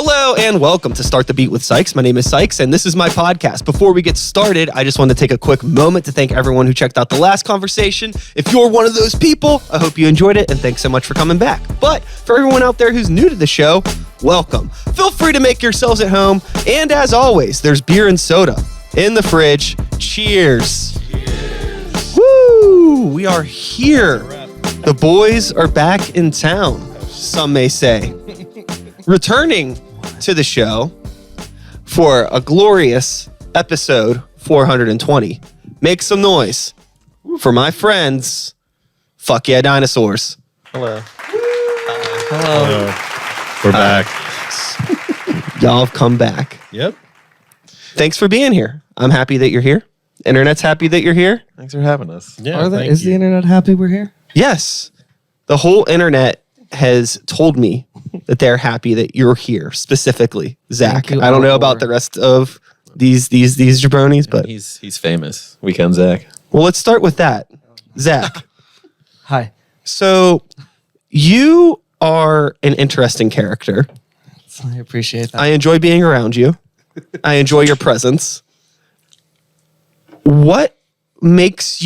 Hello and welcome to Start the Beat with Sykes. My name is Sykes and this is my podcast. Before we get started, I just want to take a quick moment to thank everyone who checked out the last conversation. If you're one of those people, I hope you enjoyed it and thanks so much for coming back. But for everyone out there who's new to the show, welcome. Feel free to make yourselves at home. And as always, there's beer and soda in the fridge. Cheers. Cheers. Woo! We are here. The boys are back in town, some may say. Returning to the show for a glorious episode 420. Make some noise for my friends. Fuck yeah, Dinosaurs. Hello. Hello. We're back. Y'all have come back. Yep. Thanks for being here. I'm happy that you're here. Internet's happy that you're here. Thanks for having us. Yeah. Is the internet happy we're here? Yes. The whole internet has told me that they're happy that you're here, specifically Zach. I don't know about the rest of these jabronis, but he's famous. Weekend Zach. well, let's start with that. Zach. Hi. So you are an interesting character. I appreciate that. I enjoy being around you. I enjoy your presence. What's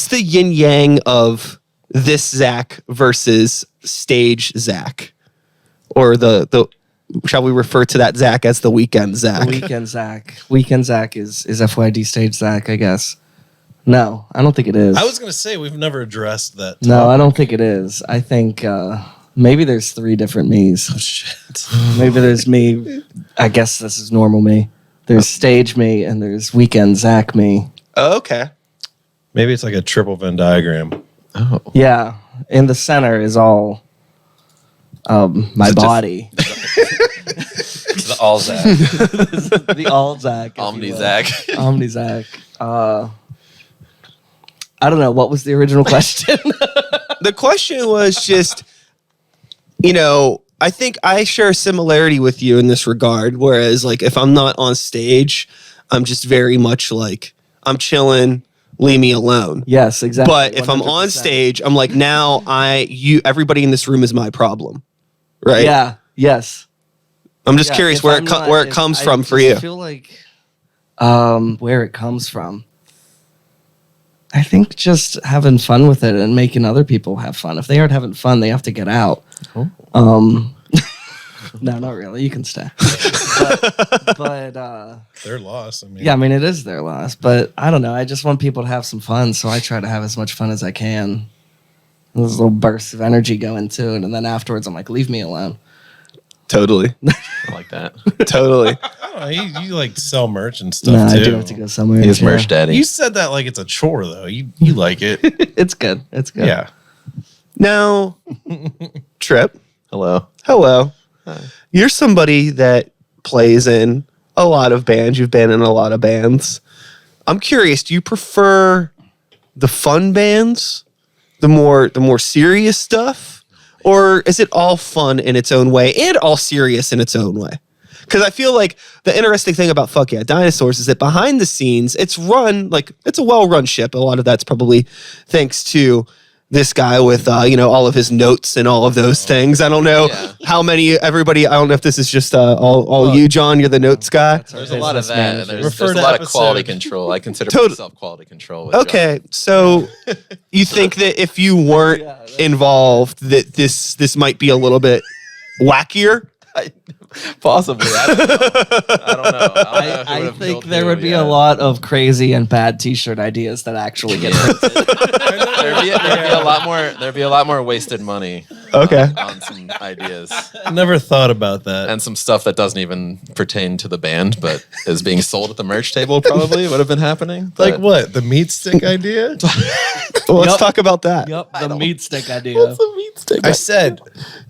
the yin yang of this Zach versus stage Zach? Or the shall we refer to that Zach as the weekend Zach? The weekend Zach. Weekend Zach is FYD stage Zach, I guess. No, I don't think it is. I was going to say, we've never addressed that. No, I don't think it is. I think maybe there's 3 different me's. Oh, shit. Maybe there's me. I guess this is normal me. There's stage me and there's weekend Zach me. Oh, okay. Maybe it's like a triple Venn diagram. Oh. Yeah. In the center is all my body. The all Zach. The all Zach. Omni Zach. Omni Zach. I don't know. What was the original question? The question was just, I think I share a similarity with you in this regard. Whereas, like, if I'm not on stage, I'm just very much like, I'm chilling, leave me alone. Yes, exactly. But if I'm on 100%. stage, I'm like, now everybody in this room is my problem. Right? Yeah. Yes. I'm just Yeah, curious if where I'm it not- where it if comes I from for just you. feel like where it comes from. I think just having fun with it and making other people have fun. If they aren't having fun, they have to get out. Oh. No, not really. You can stay. but They're lost. I mean, yeah, I mean, it is their loss. But I don't know. I just want people to have some fun, so I try to have as much fun as I can. Those little bursts of energy go into it, and then afterwards, I'm like, leave me alone. Totally. I like that. Totally. Oh, you like sell merch and stuff No, too. I do have to go somewhere. He's yeah. merch daddy. You said that like it's a chore though. You like it. It's good. It's good. Yeah. Now, Trip, Hello. hello. You're somebody that plays in a lot of bands. You've been in a lot of bands. I'm curious, do you prefer the fun bands, the more serious stuff? Or is it all fun in its own way and all serious in its own way? Because I feel like the interesting thing about Fuck Yeah Dinosaurs is that behind the scenes, it's run like it's a well-run ship. A lot of that's probably thanks to this guy with all of his notes and all of those things. I don't know how many everybody. I don't know if this is just all you, John. You're the notes guy. There's a lot of that. And there's Refer a to lot of episode. quality control. I consider Tot- myself quality control. With Okay, so you think that if you weren't involved, that this might be a little bit wackier? John. Possibly. I don't know. I think there would be a lot of crazy and bad T-shirt ideas that actually get printed. There'd be a lot more wasted money. Okay. On some ideas I never thought about that. and some stuff that doesn't even pertain to the band, but is being sold at the merch table. Probably would have been happening. Like but- what? The meat stick idea? Well, let's Yep. talk about that. Yep, the meat stick idea. What's a meat stick? I said,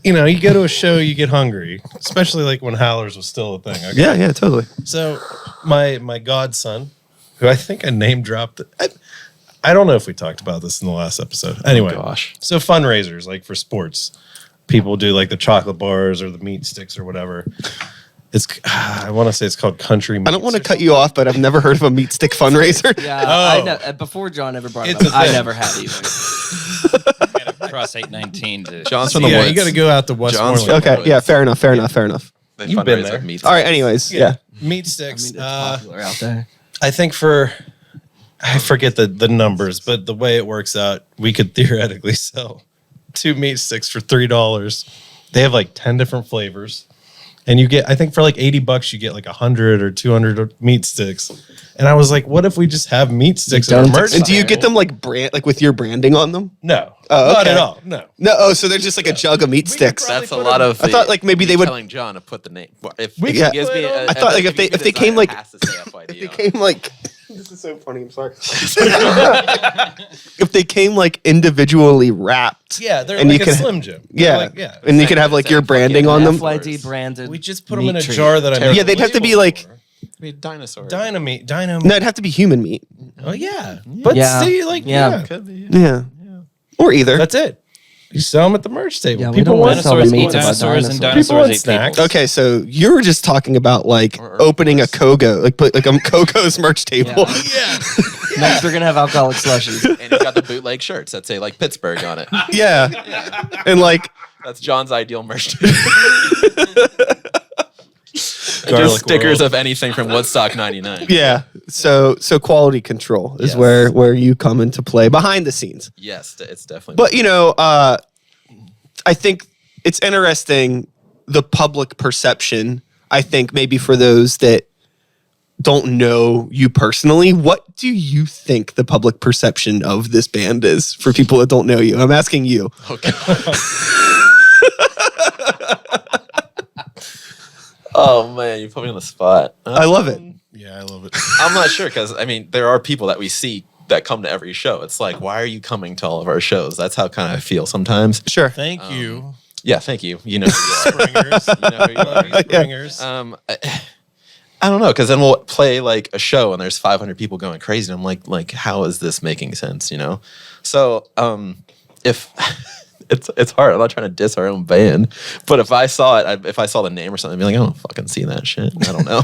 you go to a show, you get hungry, especially like when Howlers was still a thing. Okay? Yeah, totally. So my godson, who I think I name dropped, I don't know if we talked about this in the last episode. Anyway, gosh. So fundraisers like for sports, people do like the chocolate bars or the meat sticks or whatever. It's I want to say it's called Country Meats. I don't want to cut you off, but I've never heard of a meat stick fundraiser. Yeah, Oh. I know. Before John ever brought it It's up, a I thing. never had either. Cross 819 to John's from the Yeah, woods. you got to go out to John's Westmoreland. Okay, yeah, fair enough. You've been fundraise there. with meat. All right. Anyways, yeah. Meat I sticks. mean, it's popular out there. I think I forget the numbers, but the way it works out, we could theoretically sell 2 meat sticks for $3. They have like 10 different flavors. And you get, I think for like $80, you get like 100 or 200 meat sticks. And I was like, what if we just have meat sticks in our merch? And do you get them like with your branding on them? No. Oh, Not okay. at all. No. No. Oh, so they're just like a jug of meat sticks. That's a lot of. I thought like maybe they would. telling John to put the name. If We he could gives put me, it on- I thought like if they came like has to say FYD if they on it. came like this is so funny. I'm sorry. If they came like individually wrapped. Yeah, they're And like you a could- Slim Jim. Yeah. Like, yeah. And you could have like your branding on them. FYD branded. We just put them in a meat treat. jar that I made Yeah, they'd a have to be label like- for. I mean, dinosaur. Dino. No, it'd have to be human meat. Oh yeah, but Yeah. see, like Yeah. Could be. Yeah. Or either. that's it. You sell them at the merch table. Yeah, we People don't want wanna sell the Dinosaurs meat eat to dinosaurs and People dinosaurs want eat snacks. people. Okay, so you were just talking about like Or opening a Kogo, like put like a Kogo's merch table. Yeah. Next, we're gonna have alcoholic slushies. And he's got the bootleg shirts that say like Pittsburgh on it. Yeah. And like That's John's ideal merch. Garlic Just stickers World. of anything from Woodstock '99. yeah. So quality control is Yes. where you come into play behind the scenes. Yes, it's definitely. But you know, I think it's interesting the public perception. I think maybe for those that don't know you personally, what do you think the public perception of this band is for people that don't know you? I'm asking you. Okay. Oh man, you put me on the spot. I love it. Yeah, I love it. I'm not sure because I mean there are people that we see that come to every show. It's like, why are you coming to all of our shows? That's how kind of I feel sometimes. Sure. Thank you, Yeah, thank you. You know who you are. Springers. You know who you are. Springers. I don't know, because then we'll play like a show and there's 500 people going crazy. And I'm like, how is this making sense? You know? So if it's hard, I'm not trying to diss our own band, but if I saw it, if I saw the name or something, I'd be like, I don't fucking see that shit. I don't know.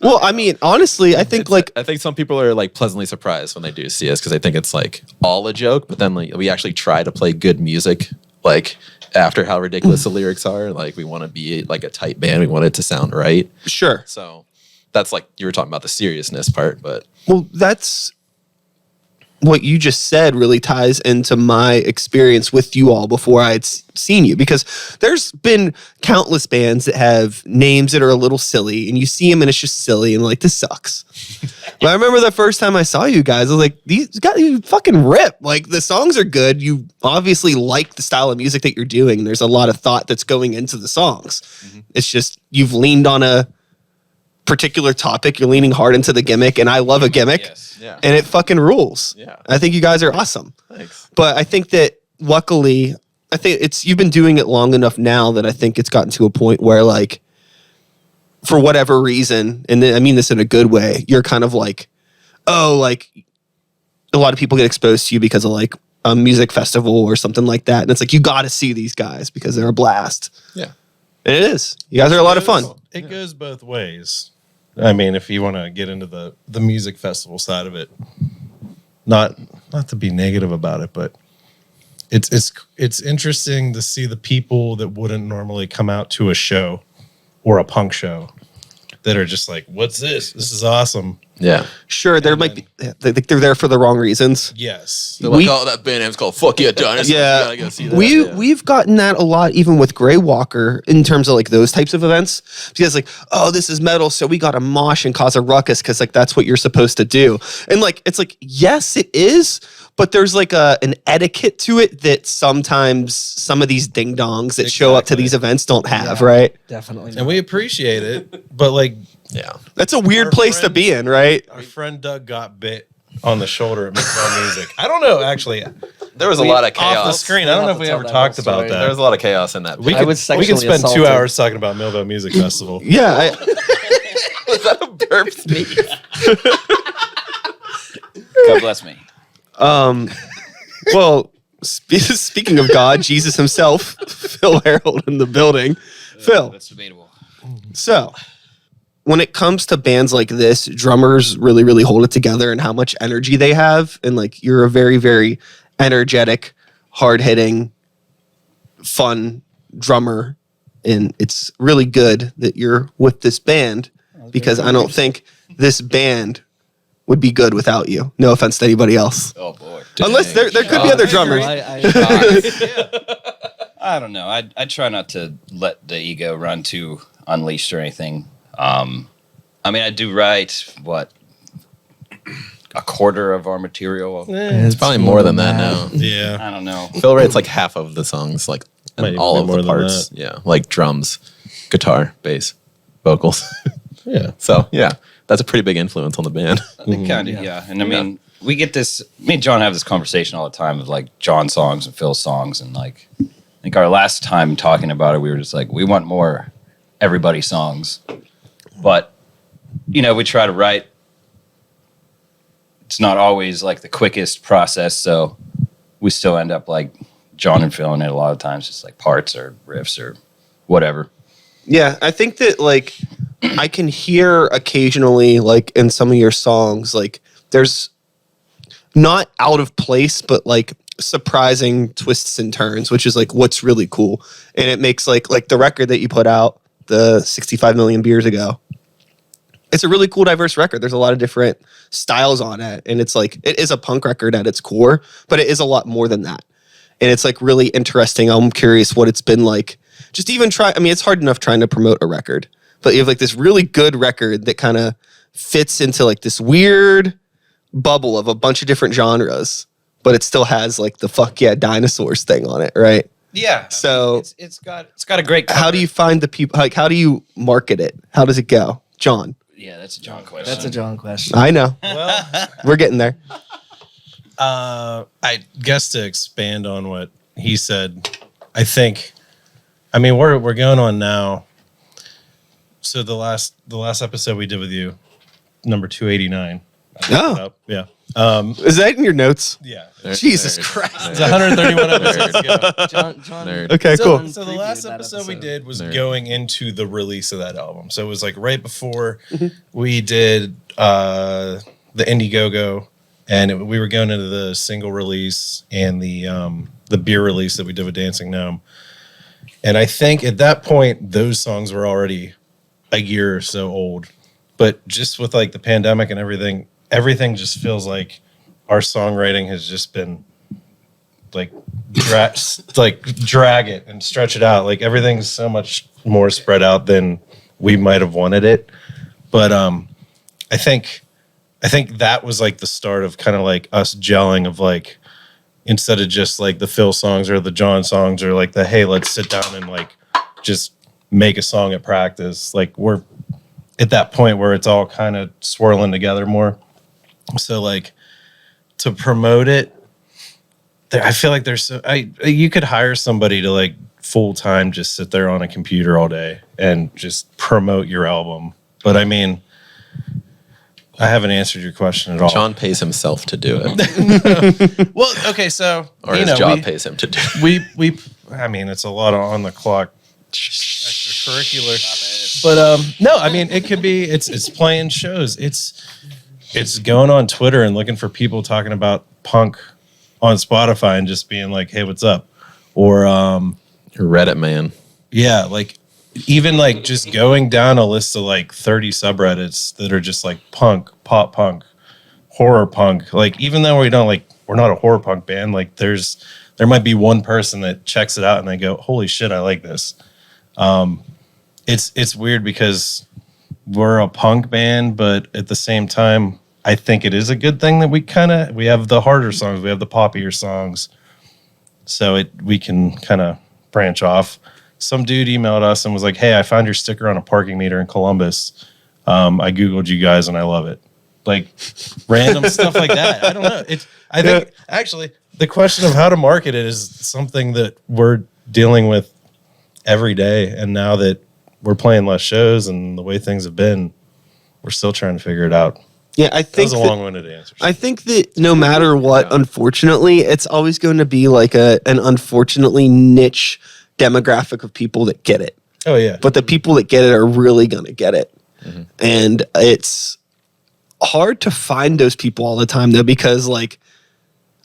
Well, I mean, honestly, I think I think some people are like pleasantly surprised when they do see us because they think it's like all a joke, but then like we actually try to play good music, like after how ridiculous the lyrics are. Like we want to be like a tight band. We want it to sound right. sure. So that's like you were talking about the seriousness part, but Well, that's what you just said really ties into my experience with you all before I had seen you, because there's been countless bands that have names that are a little silly and you see them and it's just silly and like, this sucks. But I remember the first time I saw you guys, I was like, these guys, you fucking rip. Like the songs are good. You obviously like the style of music that you're doing. There's a lot of thought that's going into the songs. It's just, you've leaned on a particular topic. You're leaning hard into the gimmick, and I love a gimmick. yes, yeah, And it fucking rules. Yeah. I think you guys are awesome. thanks. But I think that luckily, I think you've been doing it long enough now that I think it's gotten to a point where like, for whatever reason, and I mean this in a good way, you're kind of like, oh, like a lot of people get exposed to you because of like a music festival or something like that. And it's like, you got to see these guys because they're a blast. Yeah. And it is. You guys are a lot of fun. It goes both ways. I mean, if you want to get into the music festival side of it, not to be negative about it, but it's interesting to see the people that wouldn't normally come out to a show or a punk show that are just like, "What's this? This is awesome." Yeah. Sure, there might be, they're there for the wrong reasons. Yes. They're We- like, oh, that band name's called Fuck Yeah, Dinosaurs. Yeah, You gotta go see that. Yeah. we've gotten that a lot, even with Grey Walker, in terms of like those types of events. Because like, oh, this is metal, so we got to mosh and cause a ruckus because like that's what you're supposed to do. And like, it's like, yes, it is, but there's like an etiquette to it that sometimes some of these ding dongs that show up to Exactly. these events don't have, Yeah. right? Definitely. And we appreciate it, but like Yeah. That's a weird Our place to friend- be in, right? our friend Doug got bit on the shoulder at Midtown Music. I don't know, actually. There was a lot of Off the chaos. screen. We'll I don't know have if to we tell ever that talked whole about story. that. There was a lot of chaos in that. We band. could, was we could sexually spend 2 assaulted. hours talking about Millville Music Festival. Yeah, Was that a burp sneeze? God bless me. well, speaking of God, Jesus himself, Phil Harold in the building. Phil, That's debatable. so when it comes to bands like this, drummers really, really hold it together and how much energy they have. And like, you're a very, very energetic, hard hitting, fun drummer. and it's really good that you're with this band because I don't think this band would be good without you. No offense to anybody else. Oh boy. Unless there could be other drummers. I don't know. I try not to let the ego run too unleashed or anything. I mean, I do write a quarter of our material. It's probably more than that now. Yeah. I don't know. Phil writes like half of the songs, like Might all even of be the more than parts. Yeah, like drums, guitar, bass, vocals. Yeah. So yeah, that's a pretty big influence on the band. Kind of, yeah. And I mean, we get this. Me and John have this conversation all the time of like John songs and Phil songs, and like I think our last time talking about it, we were just like, we want more everybody songs, but we try to write. It's not always like the quickest process, so we still end up like John and Phil in it a lot of times, just like parts or riffs or whatever. Yeah, I think that like I can hear occasionally like in some of your songs like there's not out of place but like surprising twists and turns, which is like what's really cool. And it makes like the record that you put out, the 65 million beers ago. It's a really cool, diverse record. There's a lot of different styles on it. And it's like, it is a punk record at its core, but it is a lot more than that. And it's like really interesting. I'm curious what it's been like. Just even try, I mean, it's hard enough trying to promote a record, but you have like this really good record that kind of fits into like this weird bubble of a bunch of different genres, but it still has like the fuck yeah dinosaurs thing on it, right? Yeah. So it's got a great cover. how do you find the people, like how do you market it? How does it go? John? Yeah, that's a John question. That's a John question. I know. Well, We're getting there. I guess to expand on what he said, I mean, we're going on now. So the last episode we did with you, number 289. Oh, Yeah. is that in your notes? Yeah. Jesus Christ. It's 131 episodes ago. John. Nerd. Okay, cool. So the last episode we did was going into the release of that album. So it was like right before we did the Indiegogo, and we were going into the single release and the beer release that we did with Dancing Gnome. And I think at that point those songs were already a year or so old. But just with like the pandemic and everything just feels like our songwriting has just been like drag it and stretch it out. Like everything's so much more spread out than we might have wanted it. But I think that was like the start of kind of like us gelling of like, instead of just like the Phil songs or the John songs or like the, hey, let's sit down and like just make a song at practice. Like we're at that point where it's all kind of swirling together more. So like to promote it, I feel like you could hire somebody to like full time just sit there on a computer all day and just promote your album. But I mean, I haven't answered your question at all. John pays himself to do it, Well, okay, so or his job pays him to do it. we I mean, it's a lot of on the clock extracurricular. But no, I mean, it could be it's playing shows. It's going on Twitter and looking for people talking about punk on Spotify and just being like, "Hey, what's up?" Or You're Reddit man. yeah, like even like just going down a list of like 30 subreddits that are just like punk, pop punk, horror punk. Like even though we're not a horror punk band, like there might be one person that checks it out and they go, "Holy shit, I like this." It's weird because we're a punk band, but at the same time, I think it is a good thing that we have the harder songs, we have the poppier songs, so we can kind of branch off. Some dude emailed us and was like, "Hey, I found your sticker on a parking meter in Columbus. I Googled you guys and I love it." Like random stuff like that. I don't know. I think actually the question of how to market it is something that we're dealing with every day. And now that we're playing less shows and the way things have been, we're still trying to figure it out. Yeah, I That think was a long-winded answer. I think that no matter what, unfortunately, it's always going to be like an unfortunately niche demographic of people that get it. Oh yeah. But the people that get it are really going to get it. Mm-hmm. And it's hard to find those people all the time though, because like,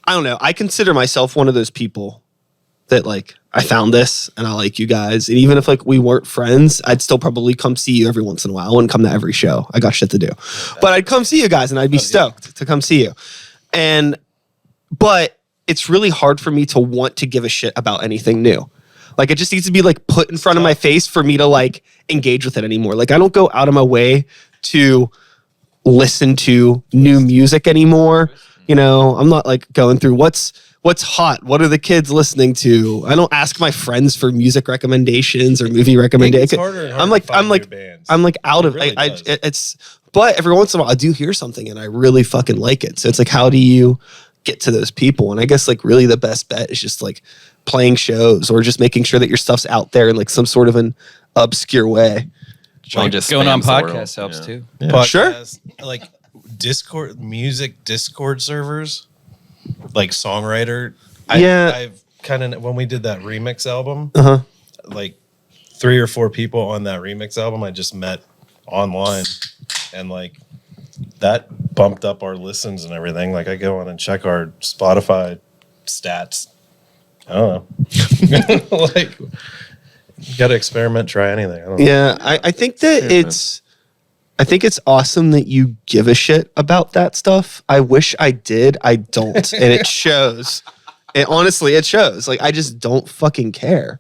I don't know, I consider myself one of those people that like I found this and I like you guys. And even if like we weren't friends, I'd still probably come see you every once in a while. I wouldn't come to every show. I got shit to do. But I'd come see you guys and I'd be stoked to come see you. But it's really hard for me to want to give a shit about anything new. Like it just needs to be like put in front of my face for me to like engage with it anymore. Like I don't go out of my way to listen to new music anymore. You know, I'm not like going through what's hot, what are the kids listening to. I don't ask my friends for music recommendations or movie recommendations. I'm like out of it's. But every once in a while, I do hear something and I really fucking like it. So it's like, how do you get to those people? And I guess like really the best bet is just like playing shows or just making sure that your stuff's out there in like some sort of an obscure way. John just going on spams the world. podcasts helps too. Yeah. Sure. Like music Discord servers, like songwriter. I've kind of, when we did that remix album, like 3 or 4 people on that remix album I just met online, and like that bumped up our listens and everything. Like I go on and check our Spotify stats. I don't know. Like you got to experiment, try anything. I don't know. Yeah, I think that I think it's awesome that you give a shit about that stuff. I wish I did. I don't. And it shows. Honestly, it shows. Like, I just don't fucking care.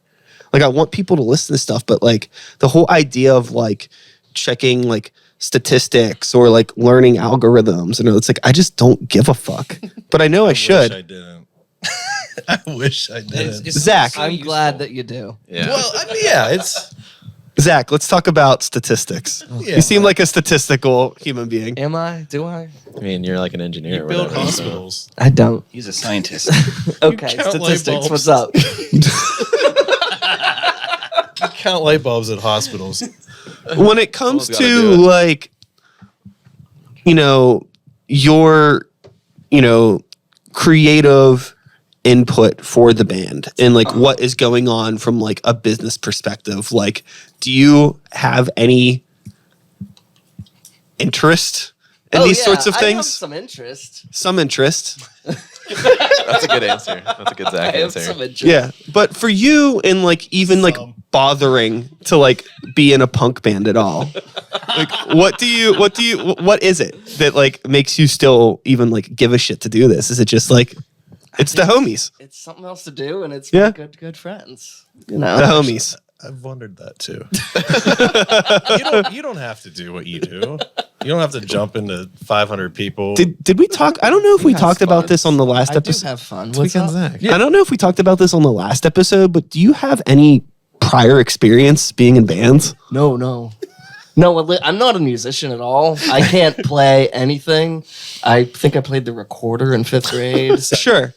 Like, I want people to listen to stuff, but like the whole idea of like checking like statistics or like learning algorithms, and it's like, I just don't give a fuck. But I know I should. I didn't. I wish I didn't. Zach. I'm glad that you do. Yeah. Well, I mean, yeah, it's. Zach, let's talk about statistics. Yeah. You seem like a statistical human being. Am I? Do I? I mean, you're like an engineer. You or build whatever, so- hospitals. I don't. He's a scientist. Okay, count statistics. light What's bulbs. up? You count light bulbs at hospitals. When it comes Someone's gotta to do it. like, you know, your, you know, creative input for the band and like what is going on from like a business perspective, like, do you have any interest in these sorts of I have things? some interest. Some interest. That's a good answer. That's a good Zach I have answer. some interest. Yeah. But for you in like even like bothering to like be in a punk band at all, like what is it that like makes you still even like give a shit to do this? Is it just like it's the homies? It's something else to do, and it's Yeah. good friends. You know, The homies. I've wondered that too. you don't have to do what you do. You don't have to jump into 500 people. Did we talk? I don't know if we have talked about fun. this on the last I do episode. have fun. Tweak What's on up? Zach. I don't know if we talked about this on the last episode, but do you have any prior experience being in bands? No. I'm not a musician at all. I can't play anything. I think I played the recorder in 5th grade. Sure.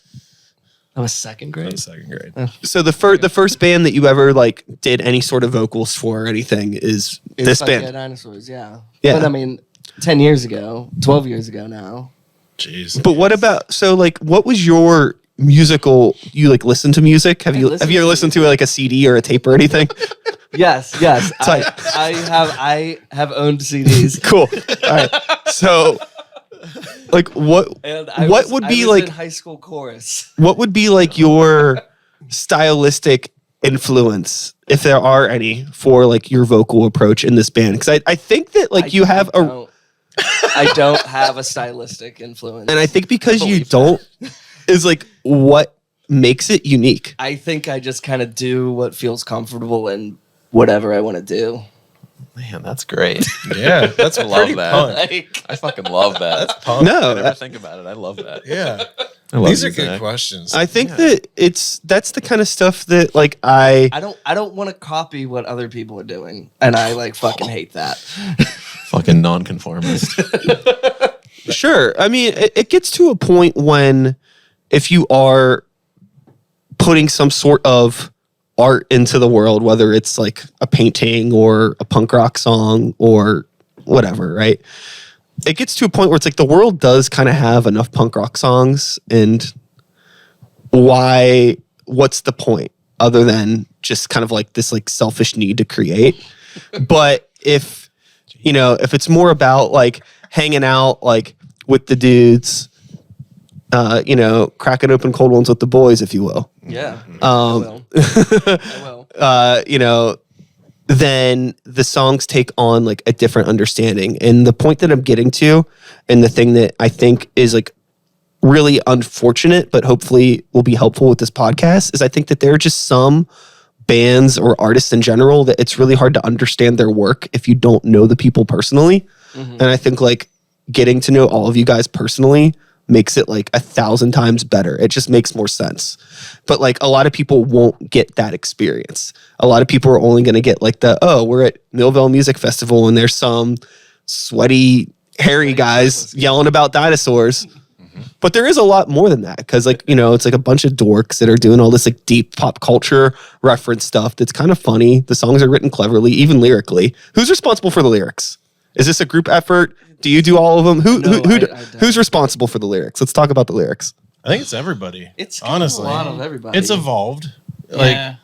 That was 2nd grade. in 2nd grade. So the first band that you ever like did any sort of vocals for or anything is this It's like, band. Yeah, Dinosaurs, yeah. Yeah. But I mean, 10 years ago, 12 years ago now. Jeez. But what about what was your musical? You like listen to music? Have you listen ever to listened to like a CD or a tape or anything? Yes. Tight. I have owned CDs. Cool. All right. So like what would be in like high school chorus? what would be like your stylistic influence, if there are any, for like your vocal approach in this band? Because I think that like you have I don't have a stylistic influence. and I think because you don't is like what makes it unique. I think I just kind of do what feels comfortable and whatever I want to do. Man, that's great. Yeah, that's I love pretty that. punk. Like, I fucking love that. That's Punk. No, I never I- think about it. I love that. Yeah. I love These you, are good Zach. questions. I think that that's the kind of stuff that like I don't want to copy what other people are doing, and I like fucking hate that. Fucking nonconformist. sure. I mean, it gets to a point when if you are putting some sort of art into the world, whether it's like a painting or a punk rock song or whatever, right? It gets to a point where it's like the world does kind of have enough punk rock songs, and what's the point other than just kind of like this like selfish need to create? But if it's more about like hanging out like with the dudes, cracking open cold ones with the boys, if you will, Yeah. Um, I will. you know, then the songs take on like a different understanding. And the point that I'm getting to, and the thing that I think is like really unfortunate, but hopefully will be helpful with this podcast, is I think that there are just some bands or artists in general that it's really hard to understand their work if you don't know the people personally. And I think like getting to know all of you guys personally makes it like 1,000 times better. It just makes more sense. But like a lot of people won't get that experience. A lot of people are only going to get like we're at Millville Music Festival and there's some sweaty, hairy guys yelling about dinosaurs. But there is a lot more than that, because like, you know, it's like a bunch of dorks that are doing all this like deep pop culture reference stuff that's kind of funny. The songs are written cleverly, even lyrically. Who's responsible for the lyrics? Is this a group effort? Do you do all of them? Who's responsible for the lyrics? Let's talk about the lyrics. I think it's everybody. It's honestly a lot of everybody. It's evolved. Yeah.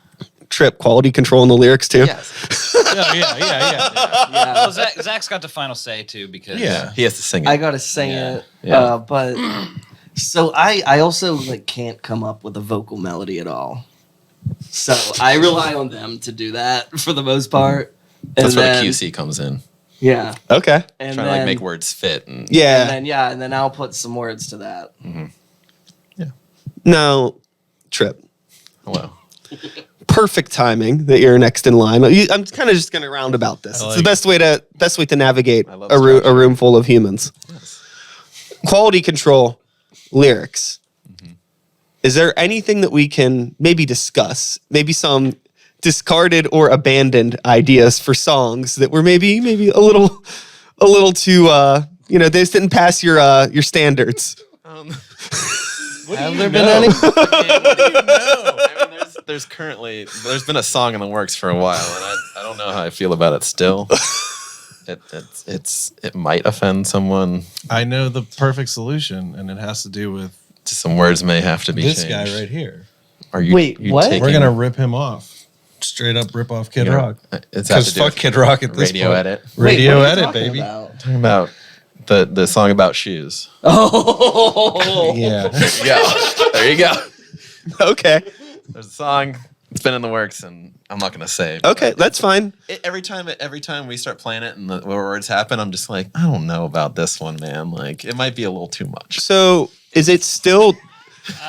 Trip, quality control in the lyrics too. Yes. Yeah. Well, Zach's got the final say too, because He has to sing it. I gotta sing it. Yeah. But so I also like can't come up with a vocal melody at all. So I rely on them to do that for the most part. And That's where then, the QC comes in. Yeah. Okay. And Trying to like make words fit. And Yeah. And then I'll put some words to that. No, Trip. Hello. Perfect timing that you're next in line. I'm kind of just going to round about this. It's the best way to navigate love a structure. room full of humans. Quality control, lyrics. Is there anything that we can maybe discuss? Maybe some discarded or abandoned ideas for songs that were maybe a little too they just didn't pass your standards. Have there been any? I mean, there's been a song in the works for a while, and I don't know how I feel about it still. It might offend someone. I know the perfect solution, and it has to do with Some words may have to be this changed. guy right here. Are you? Wait, you what? taking- We're gonna rip him off. Straight up rip off Kid you know, Rock. It's have Because to do fuck with Kid Rock at this radio point. edit. Radio Wait, what are you edit, talking baby. about? Talking about the song about shoes. Oh. Yeah. There you go. Okay. There's a song. It's been in the works, and I'm not gonna say. Okay, that's fine. Every time we start playing it and the words happen, I'm just like, I don't know about this one, man. Like, it might be a little too much. So is it still?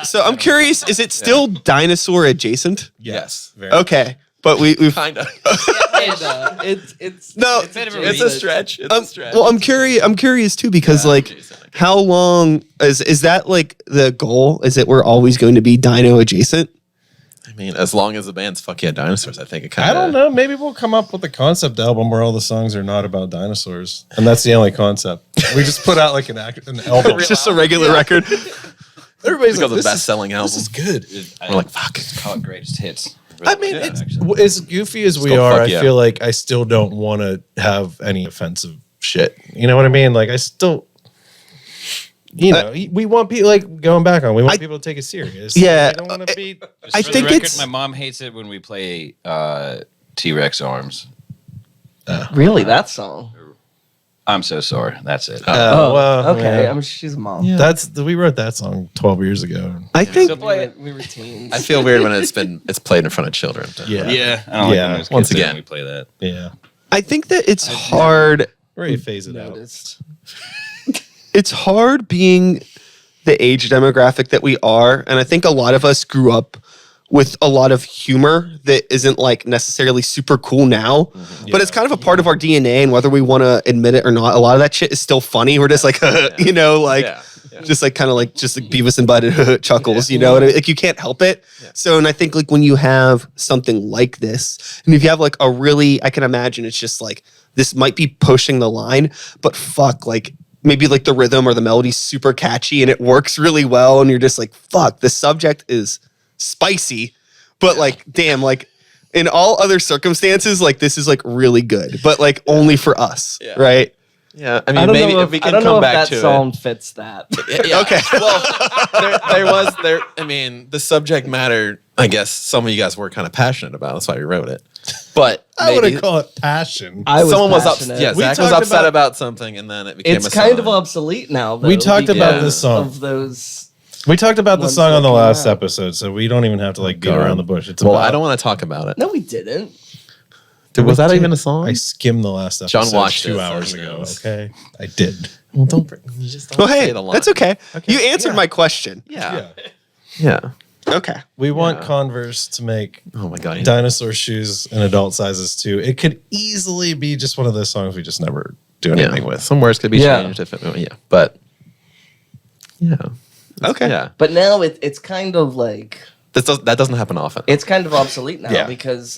So I'm curious. Is it still dinosaur adjacent? Yes. Very Okay, but we've Kind of. It's no. It's a stretch. It's a stretch. Well, I'm curious too, because Yeah, like, Jason, I guess. how long is that like the goal? Is it we're always going to be dino adjacent? I mean, as long as the band's Fuck Yeah Dinosaurs, I think it kind I of. don't know. Maybe we'll come up with a concept album where all the songs are not about dinosaurs, and that's the only concept. We just put out like an album. It's just a regular record. Everybody's It's like, the best-selling album. This is good. We're like, fuck. Call it greatest hits. I mean, Yeah, it's, actually. as goofy as we called are, Fuck I Yeah. feel like I still don't want to have any offensive shit. You know what I mean? Like, I still, we want people, like, going back on, we want people to take it serious. Yeah, We don't want to be. I For the think record, it's my mom hates it when we play T-Rex arms. really that song. I'm so sorry. That's it. Well, okay. yeah. I mean, she's a mom. We wrote that song 12 years ago. I think Still play it. We were teens. I feel weird when it's played in front of children. Yeah. Yeah, I don't like Yeah, when those once kids again. we play that. Yeah. I think that it's hard. We're ready to phase it out. noticed. It's hard being the age demographic that we are, and I think a lot of us grew up with a lot of humor that isn't like necessarily super cool now, but it's kind of a part of our DNA, and whether we want to admit it or not, a lot of that shit is still funny. We're just like, just like kind of like just like Beavis and Butthead chuckles, you know, and like you can't help it. So, and I think like when you have something like this, and if you have like a really, I can imagine it's just like this might be pushing the line, but fuck, like maybe like the rhythm or the melody's super catchy and it works really well, and you're just like, fuck, the subject is spicy, but like, damn, like in all other circumstances, like this is like really good, but like only for us, right? Yeah, I I mean, don't maybe know if we I can don't know come if back that to song fits that. it. Yeah. Okay. Well, I mean, the subject matter, I guess some of you guys were kind of passionate about. That's why we wrote it. But I maybe wouldn't call it passion. I was someone was passionate. upset. Yeah, We Zach was talked upset about- about something, and then it became It's a kind song. of obsolete now. Though, We talked about because this song. of those We talked about the Ones song on the that came last out. episode, so we don't even have to like beat God. around the bush. It's Well, about, I don't want to talk about it. No, we didn't. Dude, was that even a song? I skimmed the last episode John watched 2 it, hours so he ago. knows. Okay, I did. Well, don't. You just don't Well, say hey, the line. that's okay. Okay. You answered my question. Yeah. Yeah, Yeah. Okay. we want Yeah. Converse to make Oh my god. dinosaur shoes in adult sizes too. It could easily be just one of those songs we just never do anything with. Some words could be Yeah. changed. But yeah. Okay. Yeah. But now it's kind of like That doesn't happen often. it's kind of obsolete now Yeah. because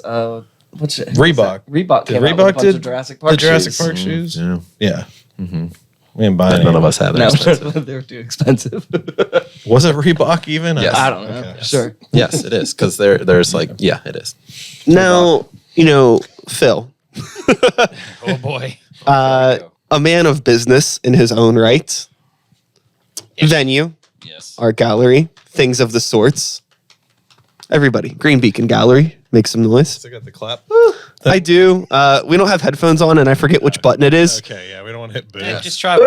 what's it? Reebok. Reebok Did came out with a Reebok bunch did of Jurassic Park the Jurassic shoes. Park shoes? Yeah. Yeah. Mm-hmm. We didn't buy any. None of us have it. No, Expensive. they're too expensive. Was it Reebok even? Yes. I don't know. Okay. Sure. Yes, it is because there's like it is. Now, Phil, Oh boy. a man of business in his own right, venue, Yes. art gallery, things of the sorts. Everybody, Green Beacon Gallery, make some noise. Still got the clap. I do. We don't have headphones on, and I forget which button it is. Okay, yeah, we don't want to hit boo. Yeah, just try.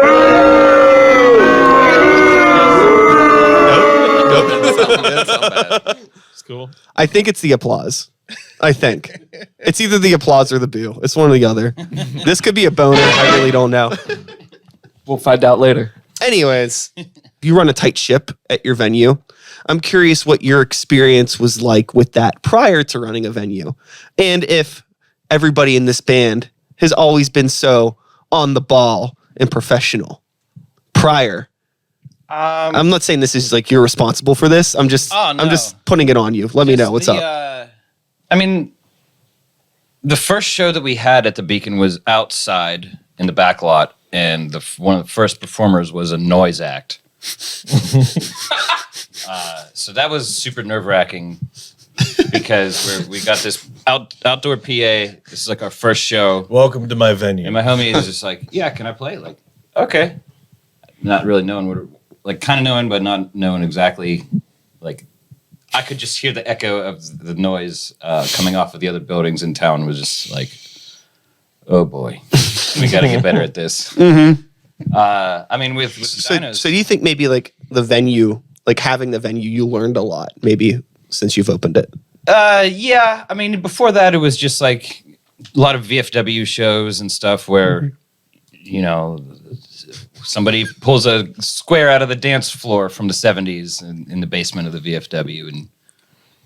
It's cool. I think it's the applause. I think it's either the applause or the boo. It's one or the other. This could be a boner. I really don't know. We'll find out later. Anyways, you run a tight ship at your venue. I'm curious what your experience was like with that prior to running a venue, and if everybody in this band has always been so on the ball and professional prior. I'm not saying this is like you're responsible for this. I'm just Oh, no. I'm just putting it on you. Let me know what's up. I mean, the first show that we had at the Beacon was outside in the back lot, and one of the first performers was a noise act. So that was super nerve-wracking because we got this outdoor PA. This is like our first show, Welcome to my venue. and my homie is just like, "Yeah, can I play?" Like, okay, not really knowing what, like, kind of knowing, but not knowing exactly. Like, I could just hear the echo of the noise coming off of the other buildings in town. Was just like, oh boy, we got to get better at this. I mean, with the So, dinos, so do you think maybe like the venue, like having the venue, you learned a lot maybe since you've opened it? yeah. I mean, before that, it was just like a lot of VFW shows and stuff where, somebody pulls a square out of the dance floor from the 70s in the basement of the VFW, and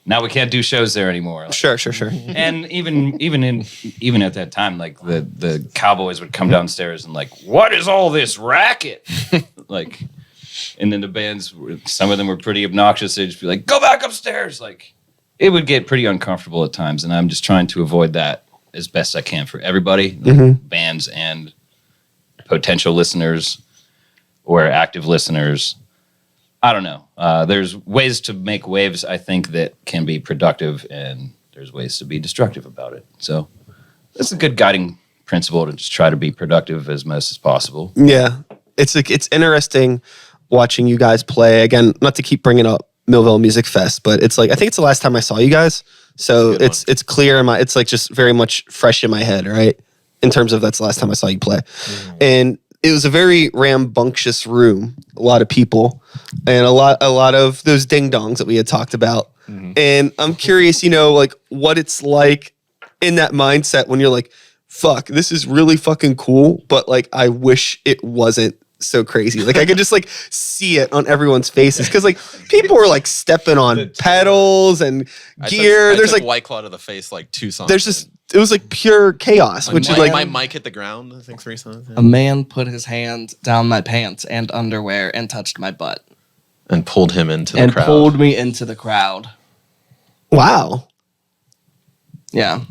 now we can't do shows there anymore. Like, Sure. and even at that time, like the cowboys would come downstairs and like, what is all this racket? Like, and then the bands, some of them were pretty obnoxious. They'd just be like, go back upstairs. Like, it would get pretty uncomfortable at times, and I'm just trying to avoid that as best I can for everybody, like bands and potential listeners or active listeners. I don't know. There's ways to make waves, I think, that can be productive, and there's ways to be destructive about it. So that's a good guiding principle, to just try to be productive as much as possible. Yeah, it's like it's interesting watching you guys play again. Not to keep bringing up Millville Music Fest, but it's like I think it's the last time I saw you guys, so it's clear in my. It's like just very much fresh in my head, right? In terms of that's the last time I saw you play, and it was a very rambunctious room, a lot of people, and a lot of those ding dongs that we had talked about. And I'm curious, like what it's like in that mindset when you're like, fuck, this is really fucking cool, but like I wish it wasn't so crazy. Like I could just like see it on everyone's faces because like people were like stepping on pedals and gear. I There's took like White Claw to the face like 2 songs. there's just it was like pure chaos, which is like my mic hit the ground. I think 3 songs. A man put his hand down my pants and underwear and touched my butt And pulled him into the and crowd. pulled me into the crowd. wow. Yeah,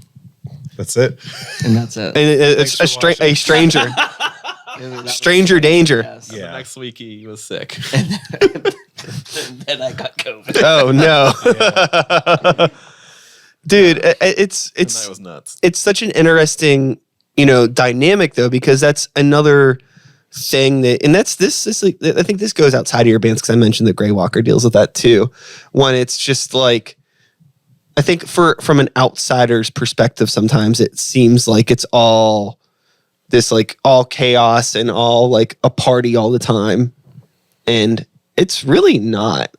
That's it. and that's it. And it's Thanks for a stranger. Stranger danger. Yes. Yeah. Next week he was sick. Then I got COVID. Oh no. Dude, it's That was nuts. it's such an interesting, dynamic though, because that's another thing that, and that's this like, I think this goes outside of your bands because I mentioned that Grey Walker deals with that too. When it's just like, I think from an outsider's perspective, sometimes it seems like it's all this like all chaos and all like a party all the time. And It's really not.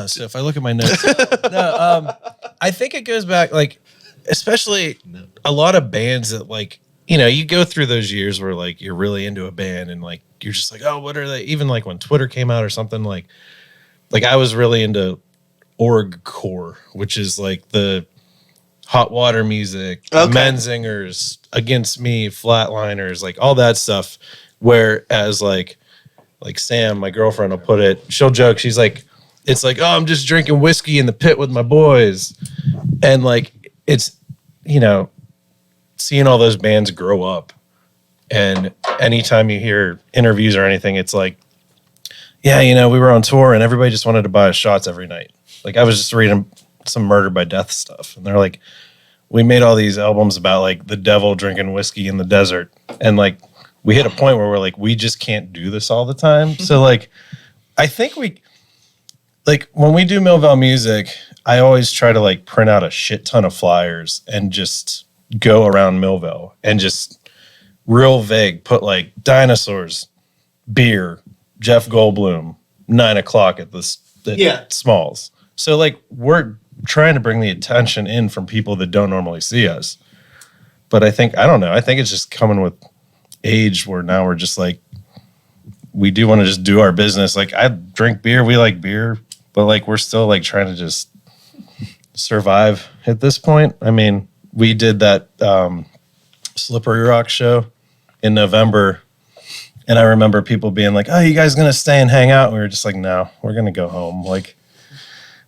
So if I look at my notes, I think it goes back, like, especially a lot of bands that, like, you know, you go through those years where, like, you're really into a band and, like, you're just like, oh, what are they? Even, like, when Twitter came out or something, like I was really into orgcore, which is, like, the hot water music, Menzingers, Against Me, Flatliners, like, all that stuff. Whereas, like Sam, my girlfriend, will put it, she'll joke, she's like, it's like, oh, I'm just drinking whiskey in the pit with my boys. And, like, it's, you know, seeing all those bands grow up. And anytime you hear interviews or anything, it's like, yeah, you know, we were on tour and everybody just wanted to buy us shots every night. Like, I was just reading some Murder by Death stuff. And they're like, we made all these albums about, like, the devil drinking whiskey in the desert. And, like, we hit a point where we're like, we just can't do this all the time. So, like, I think when we do Millvale Music, I always try to, like, print out a shit ton of flyers and just go around Millvale and just real vague put, like, Dinosaurs, beer, Jeff Goldblum, 9 o'clock at Smalls. So, like, we're trying to bring the attention in from people that don't normally see us. But I think it's just coming with age where now we're just like, we do want to just do our business. Like, I drink beer, we like beer, but, like, we're still, like, trying to just survive at this point. I mean, we did that Slippery Rock show in November, and I remember people being like, oh, you guys gonna stay and hang out? And we were just like, no, we're gonna go home. Like,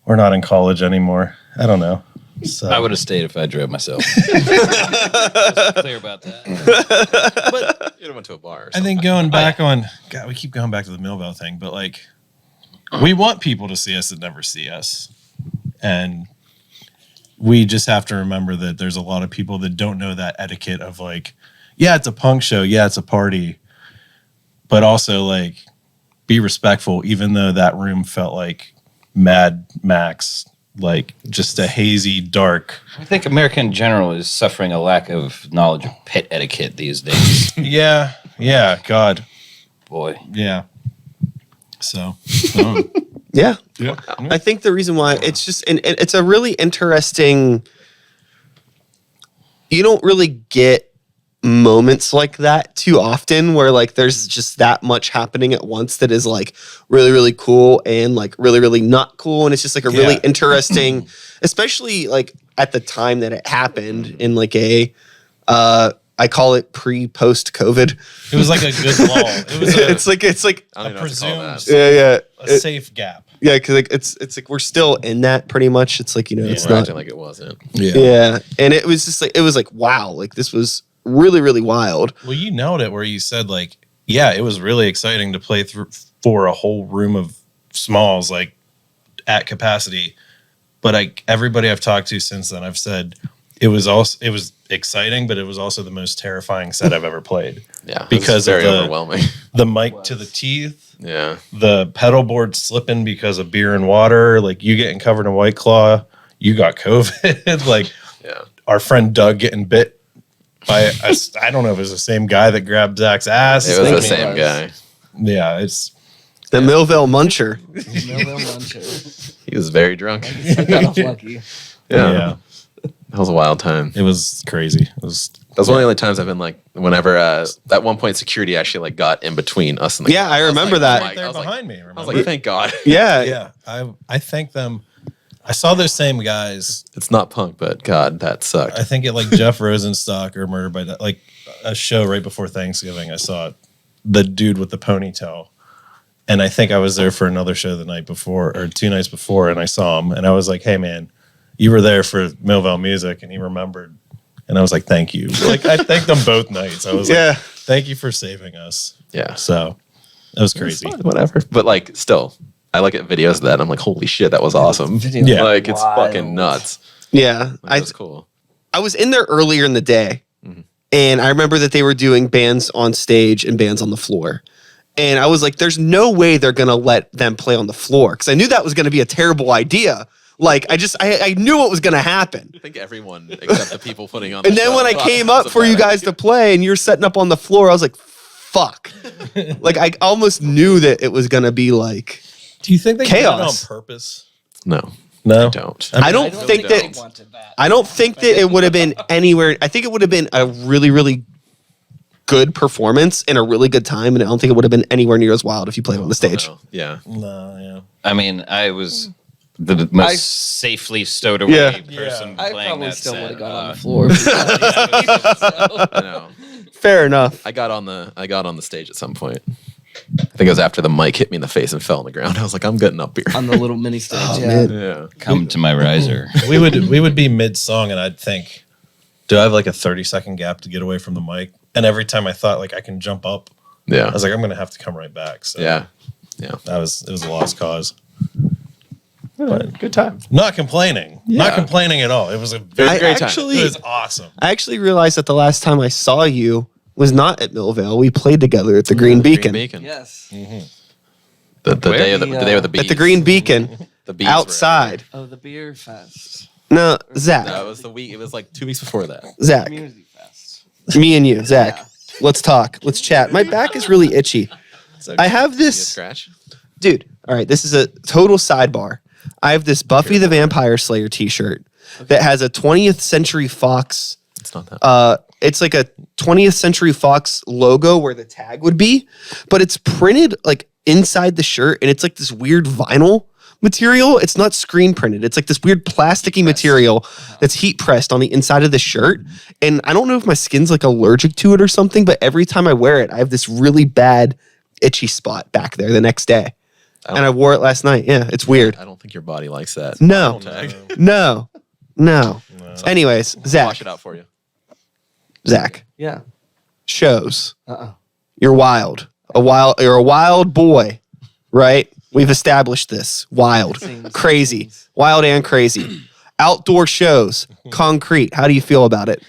we're not in college anymore. I don't know. So I would have stayed if I drove myself. Just clear about that. But You went to a bar or I something. think going back on, God, we keep going back to the Millvale thing, but, like, we want people to see us that never see us. And we just have to remember that there's a lot of people that don't know that etiquette of, like, yeah, it's a punk show. Yeah, it's a party. But also, like, be respectful, even though that room felt like Mad Max, like, just a hazy, dark. I think America in general is suffering a lack of knowledge of pit etiquette these days. Yeah, God. Boy. Yeah. So, Yeah. yeah. I think the reason why it's just, and it's a really interesting, you don't really get moments like that too often where, like, there's just that much happening at once that is, like, really, really cool and, like, really, really not cool. And it's just, like, a really interesting, especially, like, at the time that it happened in, like, I call it post COVID. It was like a good lull. It was it's like I don't a even know what to call that. presumed a safe gap. yeah, because, like, it's like we're still in that pretty much. It's like, you know, it's We're not. acting like it wasn't. Yeah, and it was just like, it was like, wow, like, this was really, really wild. Well, you nailed it where you said, like, yeah, it was really exciting to play through for a whole room of Smalls, like, at capacity. But everybody I've talked to since then, I've said it was exciting, but it was also the most terrifying set I've ever played. Yeah, Because very of overwhelming. The mic to the teeth, Yeah, the pedal board slipping because of beer and water, like, you getting covered in White Claw, you got COVID, like, yeah. our friend Doug getting bit by I don't know if it was the same guy that grabbed Zach's ass. It was I the mean, same guy. Yeah, it's The Millvale Muncher. He was very drunk. Got off lucky. yeah. That was a wild time. It was crazy. It was That was one of the only times I've been like, whenever at one point security actually like got in between us and the Yeah, I remember was that. like, there I was like, behind me. I Remember? was like, thank God. Yeah. yeah, I thank them. I saw those same guys. It's not punk, but God, that sucked. I think at like Jeff Rosenstock or Murder by like a show right before Thanksgiving. I saw the dude with the ponytail, and I think I was there for another show the night before or 2 nights before, and I saw him, and I was like, "Hey, man, you were there for Millvale Music," and he remembered, and I was like, "Thank you." Like I thanked them both nights. I was Yeah. like, "Thank you for saving us." Yeah. So that was crazy. Whatever. But like, still, I look at videos of that. And I'm like, holy shit, that was awesome. Yeah. Like, it's Wild. fucking nuts. Yeah. Like, that's cool. I was in there earlier in the day, and I remember that they were doing bands on stage and bands on the floor. And I was like, there's no way they're going to let them play on the floor, because I knew that was going to be a terrible idea. Like, I knew what was going to happen. I think everyone except the people putting on. And then when I came up for you guys to play and you're setting up on the floor, I was like, fuck. Like I almost knew that it was gonna be like Do you think they did it on chaos. purpose? No, No, I don't. I don't really think don't. that I don't think that it would have been anywhere. I think it would have been a really, really good performance and a really good time, and I don't think it would have been anywhere near as wild if you played on the stage. No. Yeah. No, yeah. I mean, I was the most safely stowed away Yeah. person I playing probably that still would set. have gone on the floor. So. I know. Fair enough. I got on the stage at some point. I think it was after the mic hit me in the face and fell on the ground. I was like, I'm getting up here. On the little mini stage, yeah. man. Yeah. Come to my riser. we would be mid song, and I'd think, do I have like a 30-second gap to get away from the mic? And every time I thought like I can jump up, Yeah. I was like, I'm gonna have to come right back. So Yeah. it was a lost cause. But Good time. not complaining, not Yeah. complaining at all. It was a It was a I great time. actually- it was awesome. I actually realized that the last time I saw you was not at Millvale. We played together at the Green Beacon. Green Beacon. Yes. The Where? day of the bees. At the Green Beacon, The bees were outside. Oh, the beer fest. No, Zach. everywhere. No, it was the week. It was like 2 weeks before that. Zach. Community fest. Me and you, Zach. Let's talk. Let's chat. My back is really itchy. So, I have you get a this, scratch. dude. All right, this is a total sidebar. I have this Buffy the Vampire Slayer T-shirt that has a 20th Century Fox. It's not that. It's like a 20th Century Fox logo where the tag would be, but it's printed like inside the shirt, and it's like this weird vinyl material. It's not screen printed. It's like this weird plasticky material that's heat pressed on the inside of the shirt. And I don't know if my skin's like allergic to it or something, but every time I wear it, I have this really bad itchy spot back there the next day. And I wore it last night. Yeah, it's weird. I don't think your body likes that. No, Tag. no. Anyways, Wash Zach, it out for you. Zach, Yeah. shows. Uh-uh. You're wild. You're a wild boy, right? We've established this. Wild. Seems- Crazy. seems- Wild and crazy. Outdoor shows. Concrete. How do you feel about it?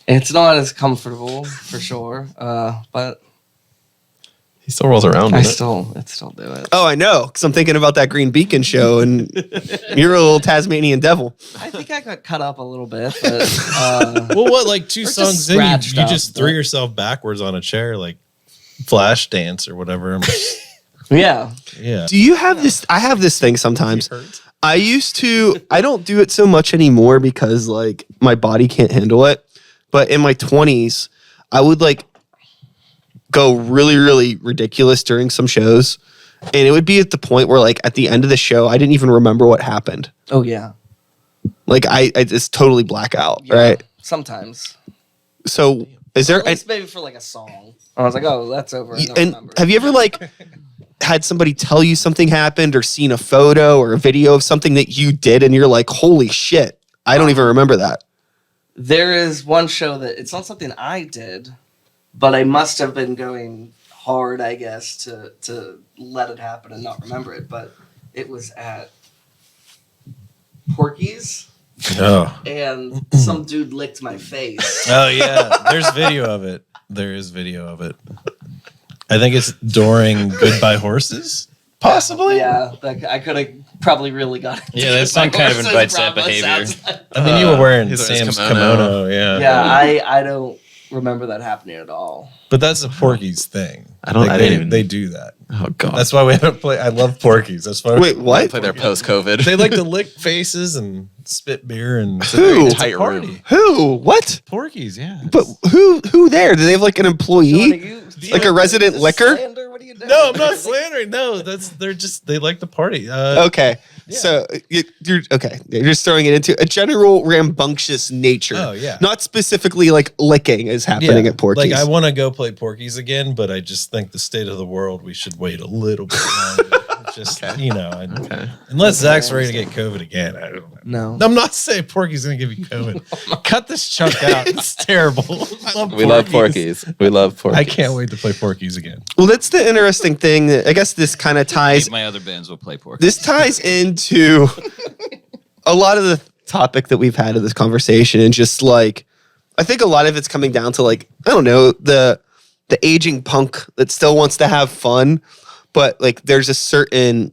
It's not as comfortable for sure, but He still rolls around. I doesn't still do it. Oh, I know. Because I'm thinking about that Green Beacon show, and you're a little Tasmanian devil. I think I got cut up a little bit, but Well, what, like two Or just songs in, you scratched up, just threw but- yourself backwards on a chair, like flash dance or whatever. yeah. Yeah. Do you have this? I have this thing sometimes. I used to, I don't do it so much anymore because like my body can't handle it. But in my 20s, I would like go really, really ridiculous during some shows. And it would be at the point where like at the end of the show, I didn't even remember what happened. Oh yeah. Like I just totally black out, Yeah. right? Sometimes. So is there, At least maybe for like a song. I was like, oh, that's over. I don't and remember. have you ever like had somebody tell you something happened or seen a photo or a video of something that you did and you're like, holy shit, I don't even remember that. There is one show that it's not something I did, but I must have been going hard, I guess, to let it happen and not remember it. But it was at Porky's, Oh. and some dude licked my face. Oh yeah. There's video of it. There is video of it. I think it's during Goodbye Horses. Possibly. Yeah, I could have probably really got it. Yeah, that song kind of invites that behavior. I mean, you were wearing He's wearing his Sam's kimono. kimono. Yeah. Yeah, I don't remember that happening at all. But that's a Porky's thing. I don't- I didn't even- They do that. Oh god. That's why we haven't played. I love Porky's. That's why. Wait, I what? play there post COVID. They like to lick faces and spit beer and Who? It's a Tight party. room. Who? What? Porky's, yeah. But who there? Do they have like an John, are employee? you- Like a resident is this liquor? slander? What are you doing? No, I'm not slandering. No, they like to party. Okay. So you're okay. You're just throwing it into a general rambunctious nature. Oh, yeah. Not specifically like licking is happening at Porky's. Like I want to go play Porky's again, but I just think the state of the world, we should wait a little bit longer. Just unless Zach's ready to get COVID again, I don't know. No. I'm not saying Porky's gonna give you COVID. Cut this chunk out. It's terrible. We love Porky's. We love Porky's. I can't wait to play Porky's again. Well, that's the interesting thing. That I guess this kind of ties. My other bands will play pork. This ties into a lot of the topic that we've had in this conversation, and just like I think a lot of it's coming down to like I don't know the aging punk that still wants to have fun, but like there's a certain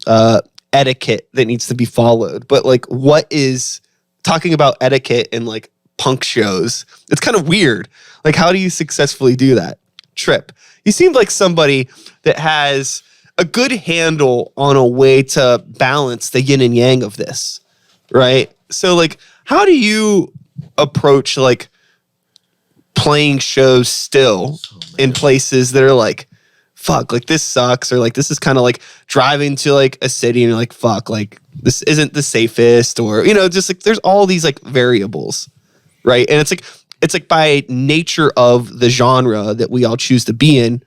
etiquette that needs to be followed. But like, what is talking about etiquette and like punk shows. It's kind of weird. Like, how do you successfully do that? Trip, you seem like somebody that has a good handle on a way to balance the yin and yang of this, right? So, like, how do you approach, like, playing shows still in places that are like, fuck, like, this sucks, or like, this is kind of like driving to like a city and you're like, fuck, like, this isn't the safest, or, you know, just like there's all these like variables, right? And it's like by nature of the genre that we all choose to be in,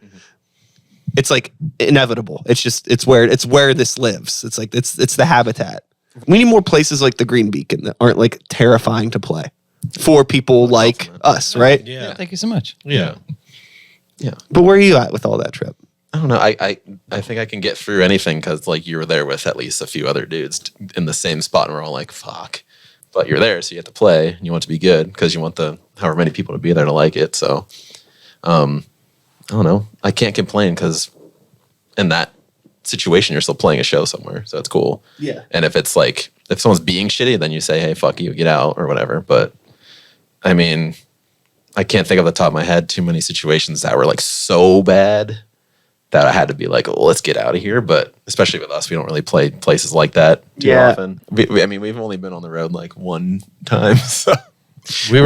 it's like inevitable. It's where this lives. It's like it's the habitat. We need more places like the Green Beacon that aren't like terrifying to play for people like us, right? Yeah. Thank you so much. Yeah. Yeah. But where are you at with all that, Trip? I don't know. I think I can get through anything because like you were there with at least a few other dudes in the same spot, and we're all like, fuck. But you're there, so you have to play, and you want it to be good because you want the however many people to be there to like it. So, I don't know. I can't complain because in that situation, you're still playing a show somewhere, so it's cool. Yeah. And if it's like if someone's being shitty, then you say, hey, fuck you, get out or whatever. But I mean, I can't think off the top of my head too many situations that were like so bad that I had to be like, oh, let's get out of here. But especially with us, we don't really play places like that too often. I mean, we've only been on the road like one time. So we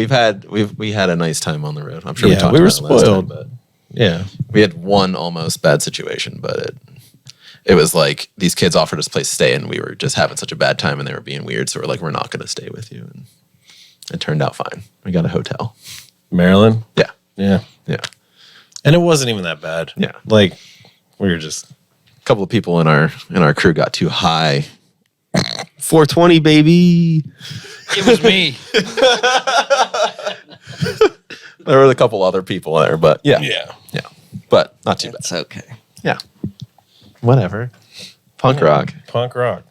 had a nice time on the road. I'm sure we talked we were about it last spoiled. time, but Yeah. we had one almost bad situation, but it was like these kids offered us a place to stay, and we were just having such a bad time, and they were being weird. So we're like, we're not going to stay with you. And it turned out fine. We got a hotel. Maryland? Yeah. Yeah. Yeah. And it wasn't even that bad. Yeah. Like, we were just... A couple of people in our crew got too high. 420, baby. It was me. There were a couple other people there, but yeah. Yeah. Yeah. But not too bad. It's okay. Yeah. Whatever. Punk rock. Punk rock.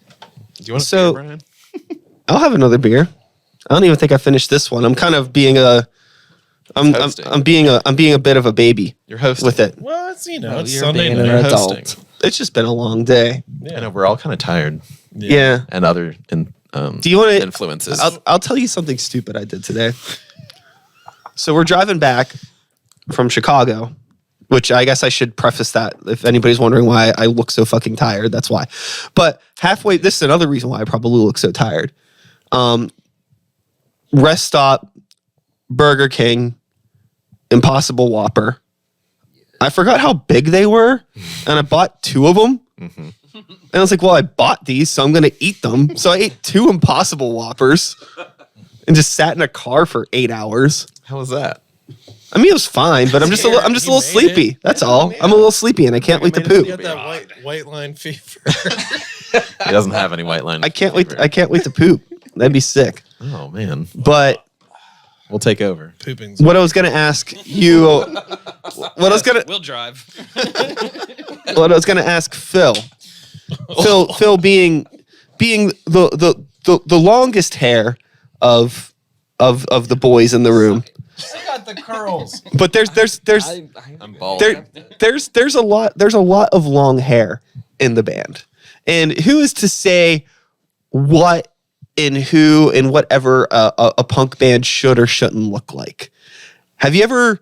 Do you want to So- Brian? I'll have another beer. I don't even think I finished this one. I'm kind of being hosting. I'm being a bit of a baby You're hosting. with it. Well, it's, you know, No, it's you're Sunday being night. an You're adult. hosting. It's just been a long day. I know we're all kind of tired. Yeah. And other Do you want to? influences. I'll tell you something stupid I did today. So we're driving back from Chicago, which I guess I should preface that if anybody's wondering why I look so fucking tired, that's why. But halfway, this is another reason why I probably look so tired. Rest stop, Burger King, Impossible Whopper. I forgot how big they were, and I bought 2 of them. And I was like, well, I bought these, so I'm going to eat them. So I ate 2 Impossible Whoppers and just sat in a car for 8 hours. How was that? I mean, it was fine, but I'm just a little You made sleepy. it. That's all. I'm a little sleepy, and I can't wait to You got poop. that white line fever. He doesn't have any white line. I can't wait. I can't wait to poop. That'd be sick. Oh man. But We'll take over. Pooping's what I was gonna ask you, what I was gonna, We'll drive. what I was gonna ask Phil, Phil being the longest hair of the boys in the room. I got the curls. But there's I'm bald. there's a lot of long hair in the band, and who is to say what and who and whatever a punk band should or shouldn't look like? Have you ever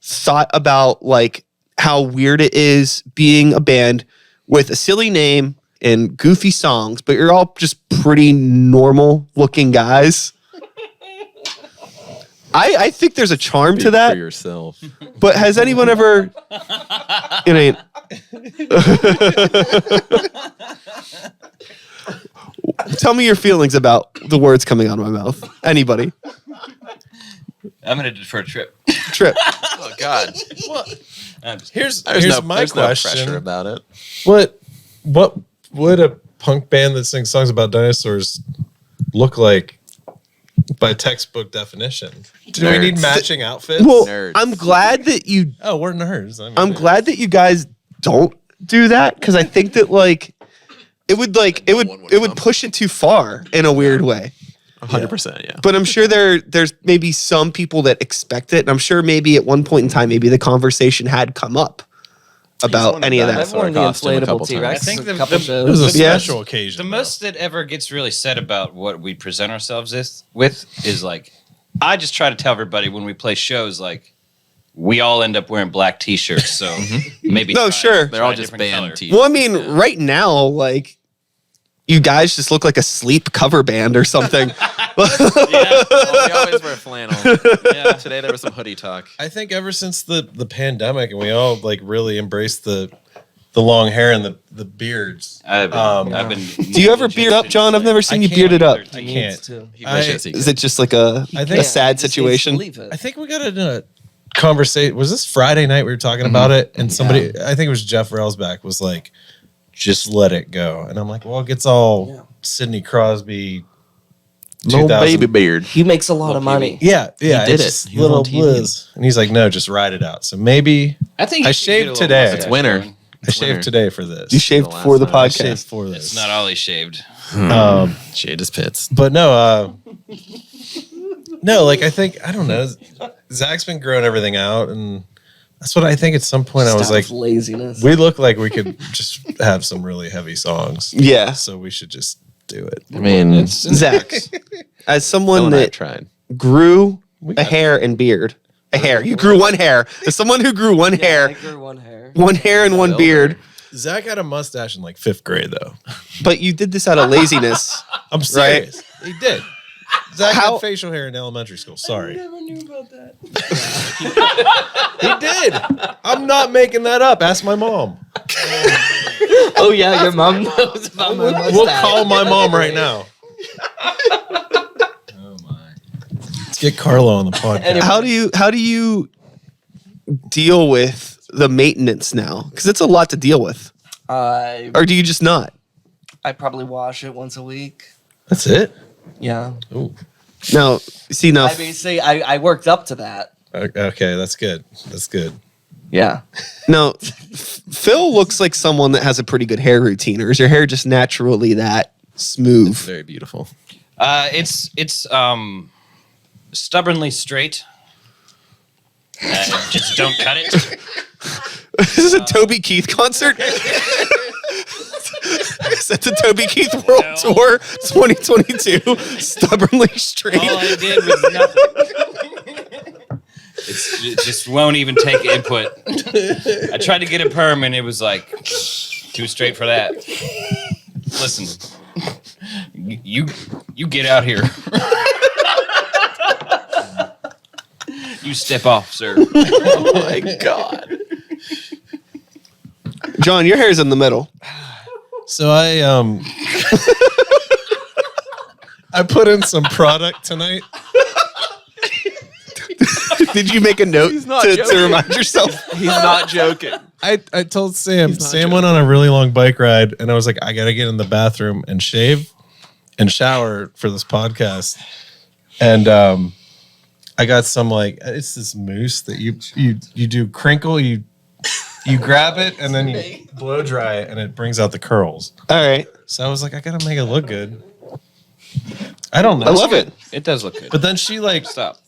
thought about like how weird it is being a band with a silly name and goofy songs, but you're all just pretty normal looking guys? I think there's a charm to For that. yourself. But has anyone ever? It ain't. Tell me your feelings about the words coming out of my mouth. Anybody? I'm gonna defer Trip. Trip. Oh God. Here's There's my no pressure question. about it. What would a punk band that sings songs about dinosaurs look like by textbook definition? Do we need Nerds. matching outfits? Well, Nerds. I'm glad that you. Oh, we're nerds. I mean, I'm glad that you guys don't do that because I think that like it would push it too far in a weird way. 100%. Yeah. But I'm sure there's maybe some people that expect it, and I'm sure maybe at one point in time, maybe the conversation had come up about any of that. I've worn the costume a inflatable couple T-Rex. times. I think a the- couple the- it was a shows. Yeah. special occasion. The most that ever gets really said about what we present ourselves with is like I just try to tell everybody when we play shows, like, we all end up wearing black T-shirts, so maybe. No, sure. They're all just band tees. Well, I mean, right now, like, you guys just look like a sleep cover band or something. We always wear flannel. Yeah. Today there was some hoodie talk. I think ever since the pandemic, and we all like really embraced the long hair and the beards. I've been. Do you ever beard up, John? I've never seen you bearded up. I can't. He wishes he Is could. it just like a sad situation? I think we got in a conversation. Was this Friday night we were talking about it? And somebody, I think it was Jeff Railsback, was like, just let it go. And I'm like, well, it gets all Sidney Crosby. Little baby beard. He makes a lot of money. Yeah. He did it's it. just He was little on TV. blizz. And he's like, no, just ride it out. So maybe I think I you should shaved get a little today. mustache It's winter. going. I shaved today for this. You shaved The last for the time I I shaved podcast. for this. It's not all he shaved. Shade his pits. But no, no, like I don't know. Zach's been growing everything out, and that's what I think. At some point, I was like, laziness. we look like we could just have some really heavy songs. Yeah. So we should just do it. I mean, Zach, as someone I've that tried. grew a hair and beard, a hair. You grew one hair. As someone who grew one I hair, grew one hair. one hair and one Builder. beard, Zach had a mustache in like 5th grade, though. but you did this out of laziness. I'm Right. serious. He did. Zach How- had facial hair in elementary school. Sorry. never knew about that. He did. I'm not making that up. Ask my mom. Oh yeah, your mom knows about my mustache. We'll call my mom right now. Oh my! Let's get Carlo on the podcast. How do you deal with the maintenance now? Because it's a lot to deal with. Or do you just not? I probably wash it once a week. That's it? Yeah. Ooh. No. See now. I mean, see, I worked up to that. Okay, that's good. That's good. Yeah. No, Phil looks like someone that has a pretty good hair routine, or is your hair just naturally that smooth? Very beautiful. It's stubbornly straight. Just don't cut it. This is a Toby Keith concert. Is that the Toby Keith World No. Tour 2022? Stubbornly straight. All I did was nothing. It just won't even take input. I tried to get it perm, and it was like too straight for that. Listen, you get out here. You step off, sir. Oh my God. John, your hair's in the middle. So I put in some product tonight. Did you make a note not to joking. remind yourself? He's not joking. I told Sam. He's not Sam went on a really long bike ride, and I was like, I gotta get in the bathroom and shave and shower for this podcast. And I got some like it's this mousse that you do crinkle, you grab it and then you blow dry it and it brings out the curls. All right. So I was like, I gotta make it look good. I don't know. I love it. It does look good. But then she like Stop.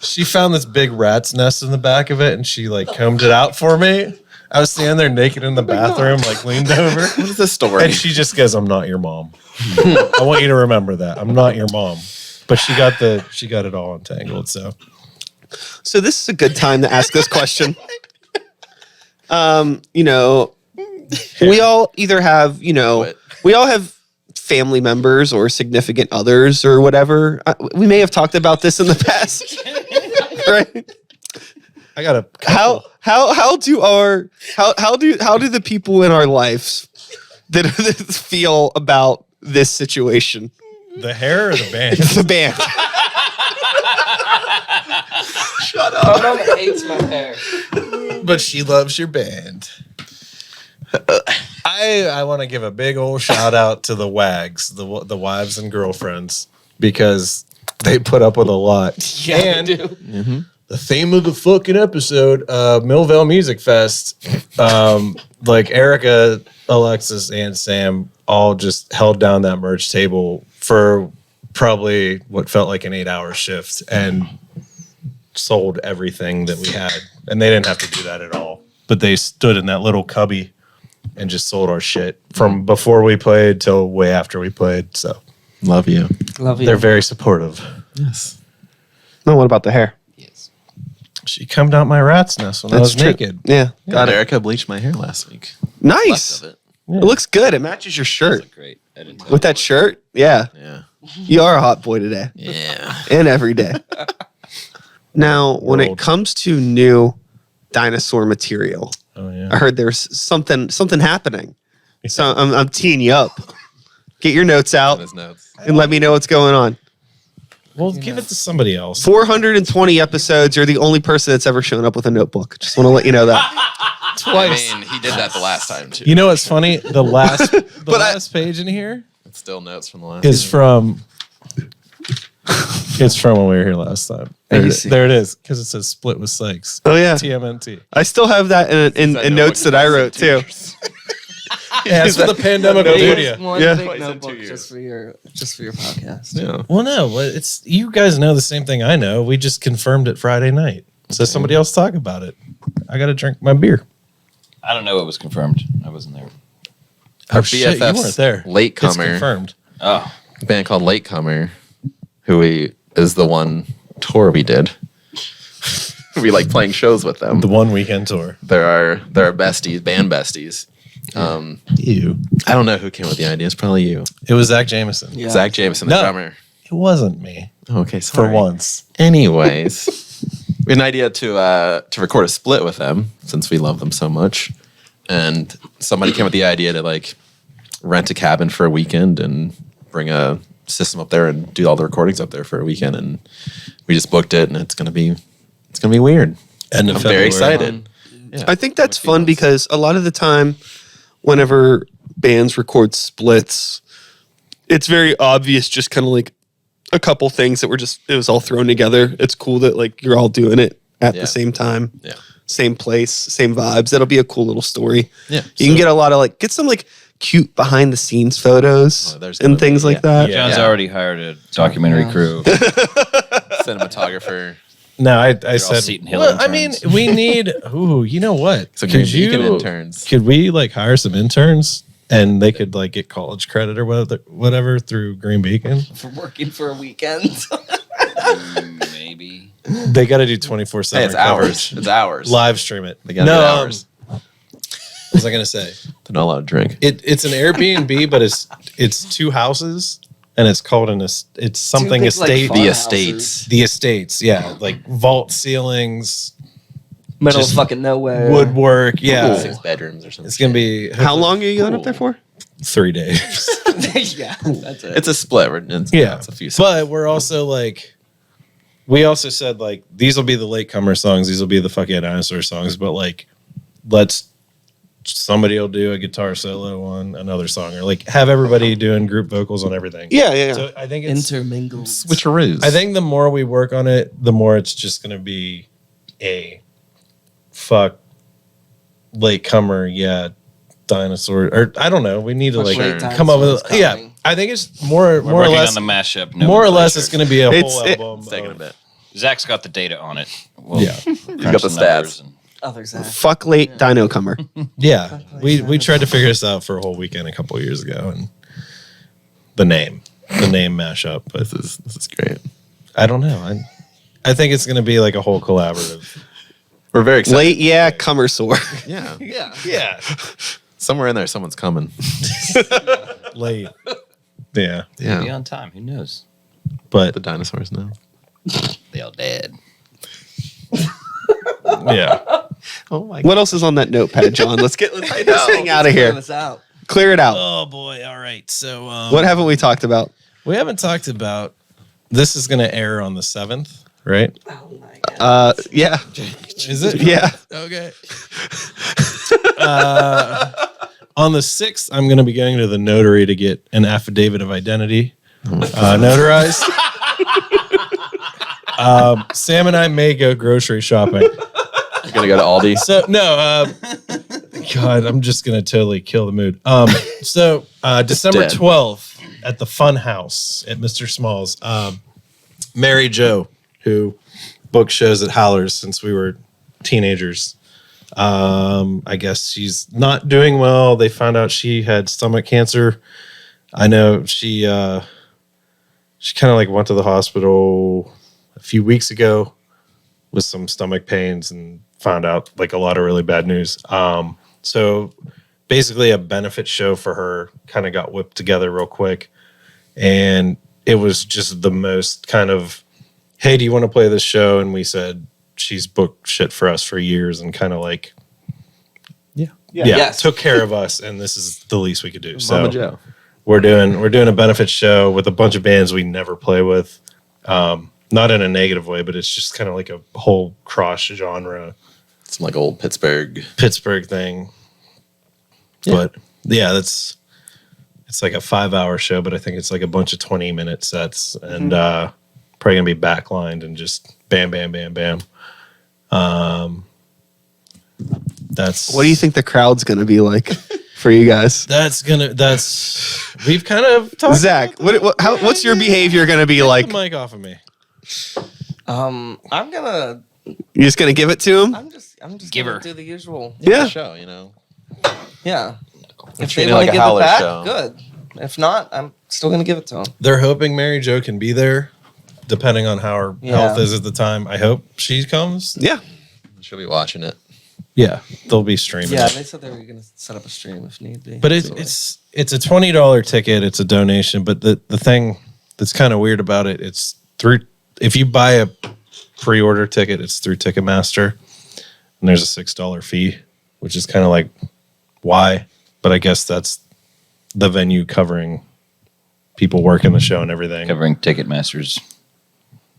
she found this big rat's nest in the back of it and she like combed it out for me. I was standing there naked in the bathroom, like leaned over. What is this story? And she just goes, I'm not your mom. I want you to remember that. I'm not your mom. But she got it all entangled. So So this is a good time to ask this question. You know, we all either have, you know, Quit. we all have family members or significant others or whatever. We may have talked about this in the past, right? I got a couple. How do the people in our lives that feel about this situation? The hair or the band? The band. My mom hates my hair. But she loves your band. I want to give a big old shout out to the WAGs, the wives and girlfriends, because they put up with a lot. Yeah, and they do. the theme of the fucking episode, Millvale Music Fest, like Erica, Alexis, and Sam all just held down that merch table for probably what felt like an 8-hour shift and sold everything that we had. And they didn't have to do that at all. But they stood in that little cubby and just sold our shit from before we played till way after we played. So Love you. Love you. they're very supportive. Yes. No, what about the hair? Yes. She combed out my rat's nest when I was true. naked. Yeah, got God, it. Erica bleached my hair last week. Nice. Left of it. It looks good. It matches your shirt. That's great. I didn't tell With you that what. shirt, yeah. Yeah. You are a hot boy today. Yeah. And every day. Now, when it World. comes to new dinosaur material, Oh yeah. I heard there's something happening. So I'm teeing you up. Get your notes On out his notes. and let me know what's going on. Well, give it to somebody else. 420 episodes. You're the only person that's ever shown up with a notebook. Just want to let you know that. I mean, he did that the last time too. You know what's funny? The last page in here It's still notes from the last. is from. It's from when we were here last time. There, it is, because it says split with Sykes. Oh yeah, TMNT. I still have that in notes that I wrote too. Yeah, that's what the pandemic will do to you. One Yeah. big Twice in notebook 2 years. just for your podcast. Yeah. Well, no, but it's you guys know the same thing I know. We just confirmed it Friday night. So somebody else talk about it. I got to drink my beer. I don't know what was confirmed. I wasn't there. Our shit, you BFF's weren't there. It's Latecomer, confirmed. Oh, a band called Latecomer, who is the one tour we did. We like playing shows with them. The one weekend tour. They're our besties, band besties. You. I don't know who came with the idea. It's probably you, It was Zach Jameson. Yeah. Zach Jameson, the No. drummer. It wasn't me. Okay, sorry. For once. Anyways, we had an idea to record a split with them since we love them so much, and somebody came with the idea to like rent a cabin for a weekend and bring a system up there and do all the recordings up there for a weekend, and we just booked it, and it's gonna be weird. End of I'm February. very excited. Yeah. I think that's fun because a lot of the time, whenever bands record splits, it's very obvious, just kind of like a couple things that it was all thrown together. It's cool that like you're all doing it at Yeah. the same time, Yeah. same place, same vibes. That'll be a cool little story. Yeah. You can get a lot of get some like cute behind the scenes photos Oh, there's gonna and things be, like that. Yeah. John's already hired a documentary crew. Cinematographer. No, I all said. Seton Hill Well, I mean, interns. we need. Ooh, you know what? Some Green Beacon interns. Could we like hire some interns and they could like get college credit or whatever through Green Beacon? For working for a weekend. Maybe. They got to do 24/7. Hey, it's hours. It's hours. Live stream it. They gotta do hours. What was I gonna say? They're not allowed to drink. It's an Airbnb, but it's two houses, and it's called it's something big, like, estate. farm The houses. estates. The estates, yeah, like vault ceilings, Middle Just of fucking nowhere. woodwork, yeah. 6 bedrooms or something. It's gonna be How long are you going up there for? 3 days. Yeah, that's it. It's a split. It's, Yeah, it's a few. but we're also like, we also said like these will be the latecomer songs, these will be the Fuck Yeah Dinosaur songs, but like, somebody will do a guitar solo on another song, or like have everybody doing group vocals on everything. Yeah. So I think it's Intermingled. switcheroos. I think the more we work on it, the more it's just going to be a fuck latecomer, yeah, dinosaur, or I don't know. We need to Fuck like late come up with dinosaurs yeah. coming. I think it's more We're or working less on the mashup. more or less it's going to be a whole It's album. It's taking a of- bit. Zach's got the data on it. We'll Yeah. crunch got the numbers stats. and- Other side. Fuck late dino comer. Yeah, we tried to figure this out for a whole weekend a couple of years ago, and the name mashup. But This is great. I don't know. I think it's going to be like a whole collaborative. We're very excited. Late, yeah, comer sore. Yeah. Yeah. Yeah, Somewhere in there, someone's coming. late. Yeah, Be Yeah. on time. Who knows? but The dinosaurs know. They all dead. yeah. Oh my What else is on that notepad, John? Let's get this thing out of Clear here. this out. Clear it out. Oh boy! All right. So What haven't we talked about? we haven't talked about? This is going to air on the 7th, right? Oh my god. Yeah, Is it? yeah. Okay. On the 6th, I'm going to be going to the notary to get an affidavit of identity notarized. Sam and I may go grocery shopping. You're gonna go to Aldi. So no, God, I'm just gonna totally kill the mood. So December dead. 12th at the Fun House at Mr. Small's, Mary Jo, who booked shows at Howlers since we were teenagers. I guess she's not doing well. They found out she had stomach cancer. I know she kind of like went to the hospital a few weeks ago with some stomach pains and found out like a lot of really bad news. So basically a benefit show for her kind of got whipped together real quick. And it was just the most kind of, hey, do you want to play this show? And we said, she's booked shit for us for years and kind of like, Yes. took care of us. And this is the least we could do. So Mama Joe. we're doing a benefit show with a bunch of bands we never play with. Not in a negative way, but it's just kind of like a whole cross genre Some like old Pittsburgh. thing. Yeah. But yeah, it's like a 5-hour show, but I think it's like a bunch of 20-minute sets and probably gonna be backlined and just bam, bam, bam, bam. That's What do you think the crowd's going to be like for you guys? we've kind of talked. Zach, what's your behavior going to be like? Take the mic off of me. I'm gonna. You're just going to give it to him? I'm just Give gonna her. do the usual. Yeah. Show, you know. Yeah. If treat they it want like to a give it Howler back, show. good. If not, I'm still gonna give it to them. They're hoping Mary Jo can be there, depending on how her Yeah. health is at the time. I hope she comes. Yeah. She'll be watching it. Yeah, they'll be streaming. Yeah, it. they said they were gonna set up a stream if need be. But it's a $20 ticket. It's a donation. But the thing that's kind of weird about it, it's through. If you buy a pre-order ticket, it's through Ticketmaster, and there's a $6 fee, which is kind of like why. But I guess that's the venue covering people working the show and everything. Covering Ticketmaster's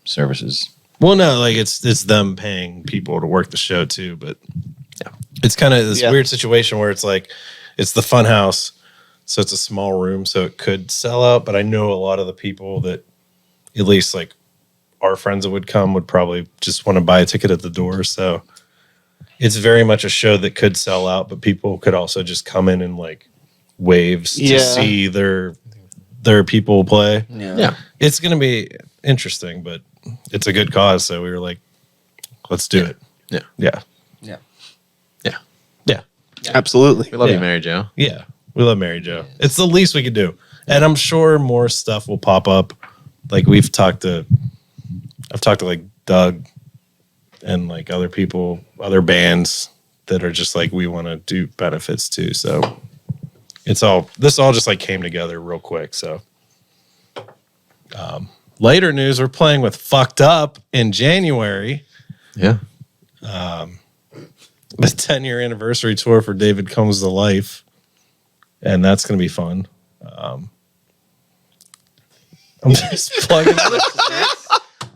services. Well, no, like it's them paying people to work the show too, but it's kind of this weird situation where it's like it's the fun house, so it's a small room, so it could sell out. But I know a lot of the people that, at least like our friends that would come, would probably just want to buy a ticket at the door. So it's very much a show that could sell out, but people could also just come in like waves Yeah. to see their people play. yeah. It's going to be interesting, but it's a good cause. So we were like, let's do it. Yeah. Yeah. Yeah. Yeah. Yeah. Absolutely. We love Yeah. you, Mary Jo. Yeah. We love Mary Jo. It's the least we could do. And I'm sure more stuff will pop up. Like I've talked to like Doug and like other people, other bands that are just like, we want to do benefits too. So this all just like came together real quick. So, later news, we're playing with Fucked Up in January, Yeah. the 10-year anniversary tour for David Comes to Life. And that's going to be fun. I'm just plugging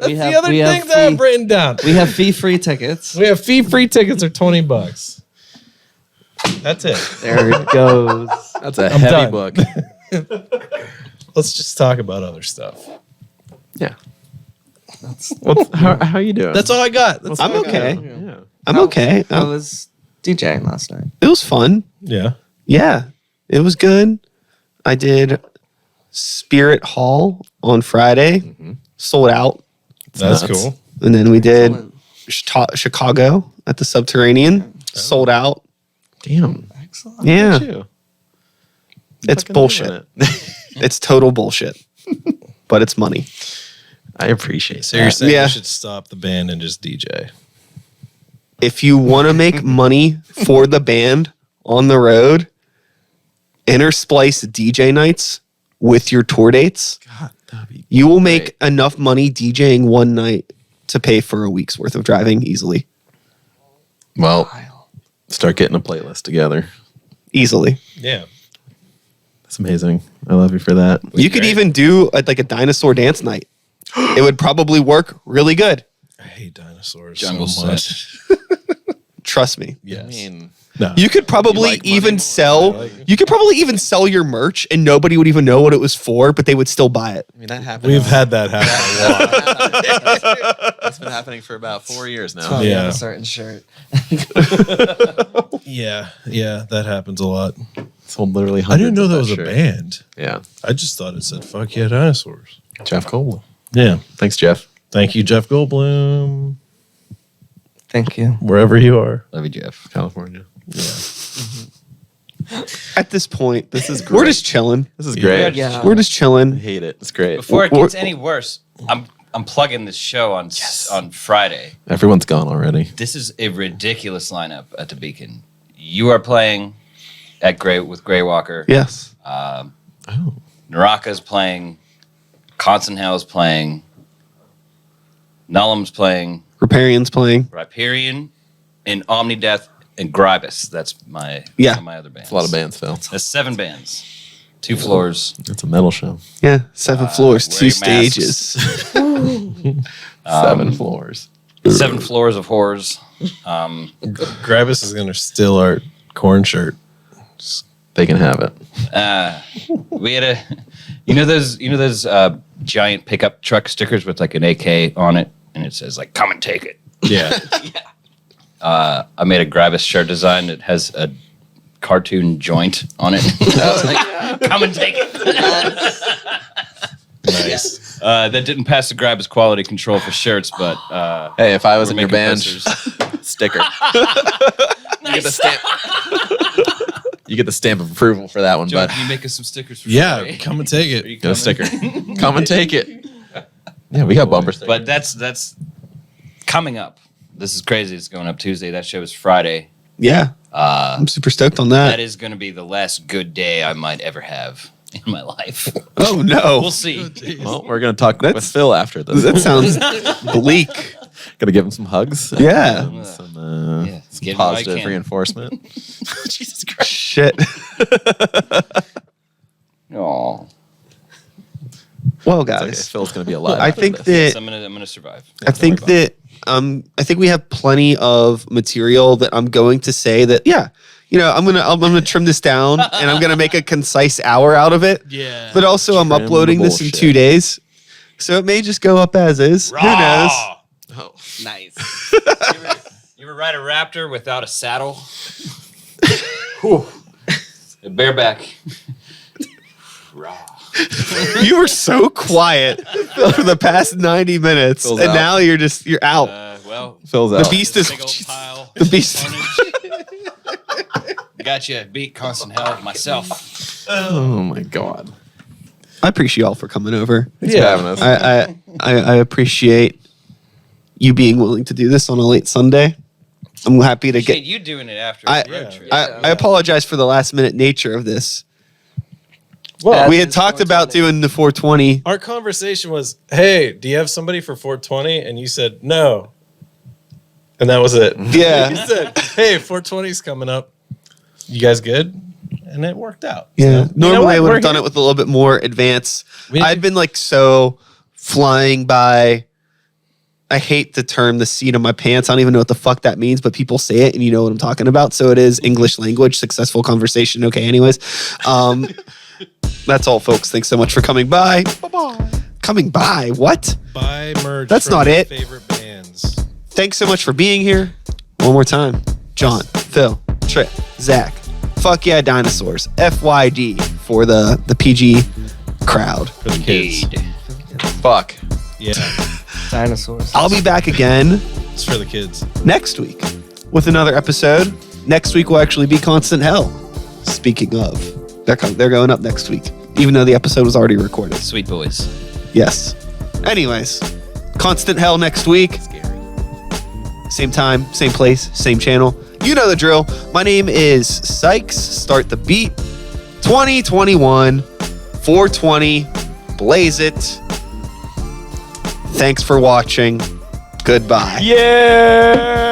We the other things I have written down. we have fee-free tickets. We have fee-free tickets are $20. That's it. There it goes. That's a I'm heavy done. book. Let's just talk about other stuff. Yeah. How you doing? That's all I got. That's I'm all I got. okay. Yeah. I'm okay. I was DJing last night. It was fun. Yeah. Yeah, it was good. I did Spirit Hall on Friday, sold out. That's nuts. cool. And then we did Chicago at the Subterranean, sold out. Damn. Excellent. Yeah, You. it's Fucking bullshit. doing it. It's total bullshit, but it's money. I appreciate So you're that. saying Yeah. you should stop the band and just DJ? If you want to make money for the band on the road, intersplice DJ nights with your tour dates. God, that'd be You will make enough money DJing one night to pay for a week's worth of driving easily. Well, start getting a playlist together. Easily. Yeah. That's amazing. I love you for that. You could even do like a dinosaur dance night. It would probably work really good. I hate dinosaurs Jungle so much. Trust me. Yes. I mean, no. You could probably like money even more. sell you could probably even sell your merch and nobody would even know what it was for, but they would still buy it. that happened. We've had that happen a lot. That's been happening for about 4 years now. Probably have Yeah. a certain shirt. Yeah. Yeah. That happens a lot. Sold literally I didn't hundreds know of that was a shirt. band. Yeah. I just thought it said "fuck yeah dinosaurs." Jeff Goldblum. Yeah. Thanks, Jeff. Thank you, Jeff Goldblum, Thank you. wherever you are. Love you, Jeff. California. At this point, This is we're great. just chilling. This is great. Yeah. We're just I chilling. hate it. It's great. Before it Or- gets any worse, I'm plugging this show on Friday. Everyone's gone already. This is a ridiculous lineup at the Beacon. You are playing at with Grey Walker. Yes. Naraka's playing. Constant Hell's playing. Nullum's playing. Riparian's playing. Riparian and Omnideath and Gribus. That's my Yeah. one of my other bands. It's a lot of bands, Phil. That's 7 bands. 2 floors. It's a metal show. Yeah. 7 floors, 2 wearing stages. 7 floors. 7 floors of horrors. Gribus is gonna steal our corn shirt. They can have it. We had those giant pickup truck stickers with like an AK on it, and it says like "Come and take it." Yeah. I made a Gribus shirt design that has a cartoon joint on it. I was like, "Come and take it." Nice. That didn't pass the Gribus quality control for shirts, but Hey, if I was we're in your making band, posters. sticker. You get the stamp. You get the stamp of approval for that one, John, bud. can you make us some stickers for Yeah, free? come and take Are it. you Get a coming? sticker. Come and take it. Yeah, we got bumper stickers. But that's coming up. This is crazy. It's going up Tuesday. That show is Friday. Yeah. I'm super stoked on That that. is going to be the last good day I might ever have in my life. Oh, no. We'll see. Well, we're going to talk with Phil after this. That sounds bleak. Going to give him some hugs. Yeah. And some Yeah, some give him what I positive can. reinforcement. Jesus Christ. Shit. Oh, Well, It's okay. guys, Phil's going to be alive. I after think this. that I'm gonna survive. I think we have plenty of material that I'm going to say that I'm gonna trim this down and I'm gonna make a concise hour out of it. Yeah. But also I'm Trim uploading the this in bullshit. 2 days, so it may just go up as is. Who knows? Oh. Nice. You ever ride a Raptor without a saddle? A bareback. Raw. You were so quiet for the past 90 minutes, Phil's and out. now you're out. Well, Phil's The out. beast this is big old pile. the beast. Gotcha. Beat Constant Hell myself. Oh my God. I appreciate y'all for coming over. Thanks for having us. I appreciate you being willing to do this on a late Sunday. I'm happy to Get get. you doing it after I, a road trip. I apologize for the last minute nature of this. Well, We had talked about doing the 420. our conversation was, "Hey, do you have somebody for 420?" And you said no, and that was it. You Yeah, said, "Hey, 420's coming up. You guys good?" And it worked out. yeah. So, you know Normally what? I would We're have done here. it with a little bit more advance. We- I've been like so flying by. I hate the term "the seat of my pants." I don't even know what the fuck that means, but people say it, and you know what I'm talking about. So it is English language, successful conversation. Okay, anyways. That's all, folks. Thanks so much for coming by. Bye-bye. Coming by? What? Buy merch. That's from not your it. Favorite bands. Thanks so much for being here. One more time. John, Phil, Trip, Zach. Fuck yeah, Dinosaurs. FYD for the PG crowd. For the kids. Indeed. Fuck. Yeah, Dinosaurs. I'll be back again it's for the kids. next week with another episode. Next week will actually be Constant Hell. Speaking of, they're going up next week, even though the episode was already recorded. Sweet boys. Yes. Anyways, Constant Hell next week. Same time, same place, same channel. You know the drill. My name is Sykes. Start the beat. 2021, 420. Blaze it. Thanks for watching. Goodbye. Yeah.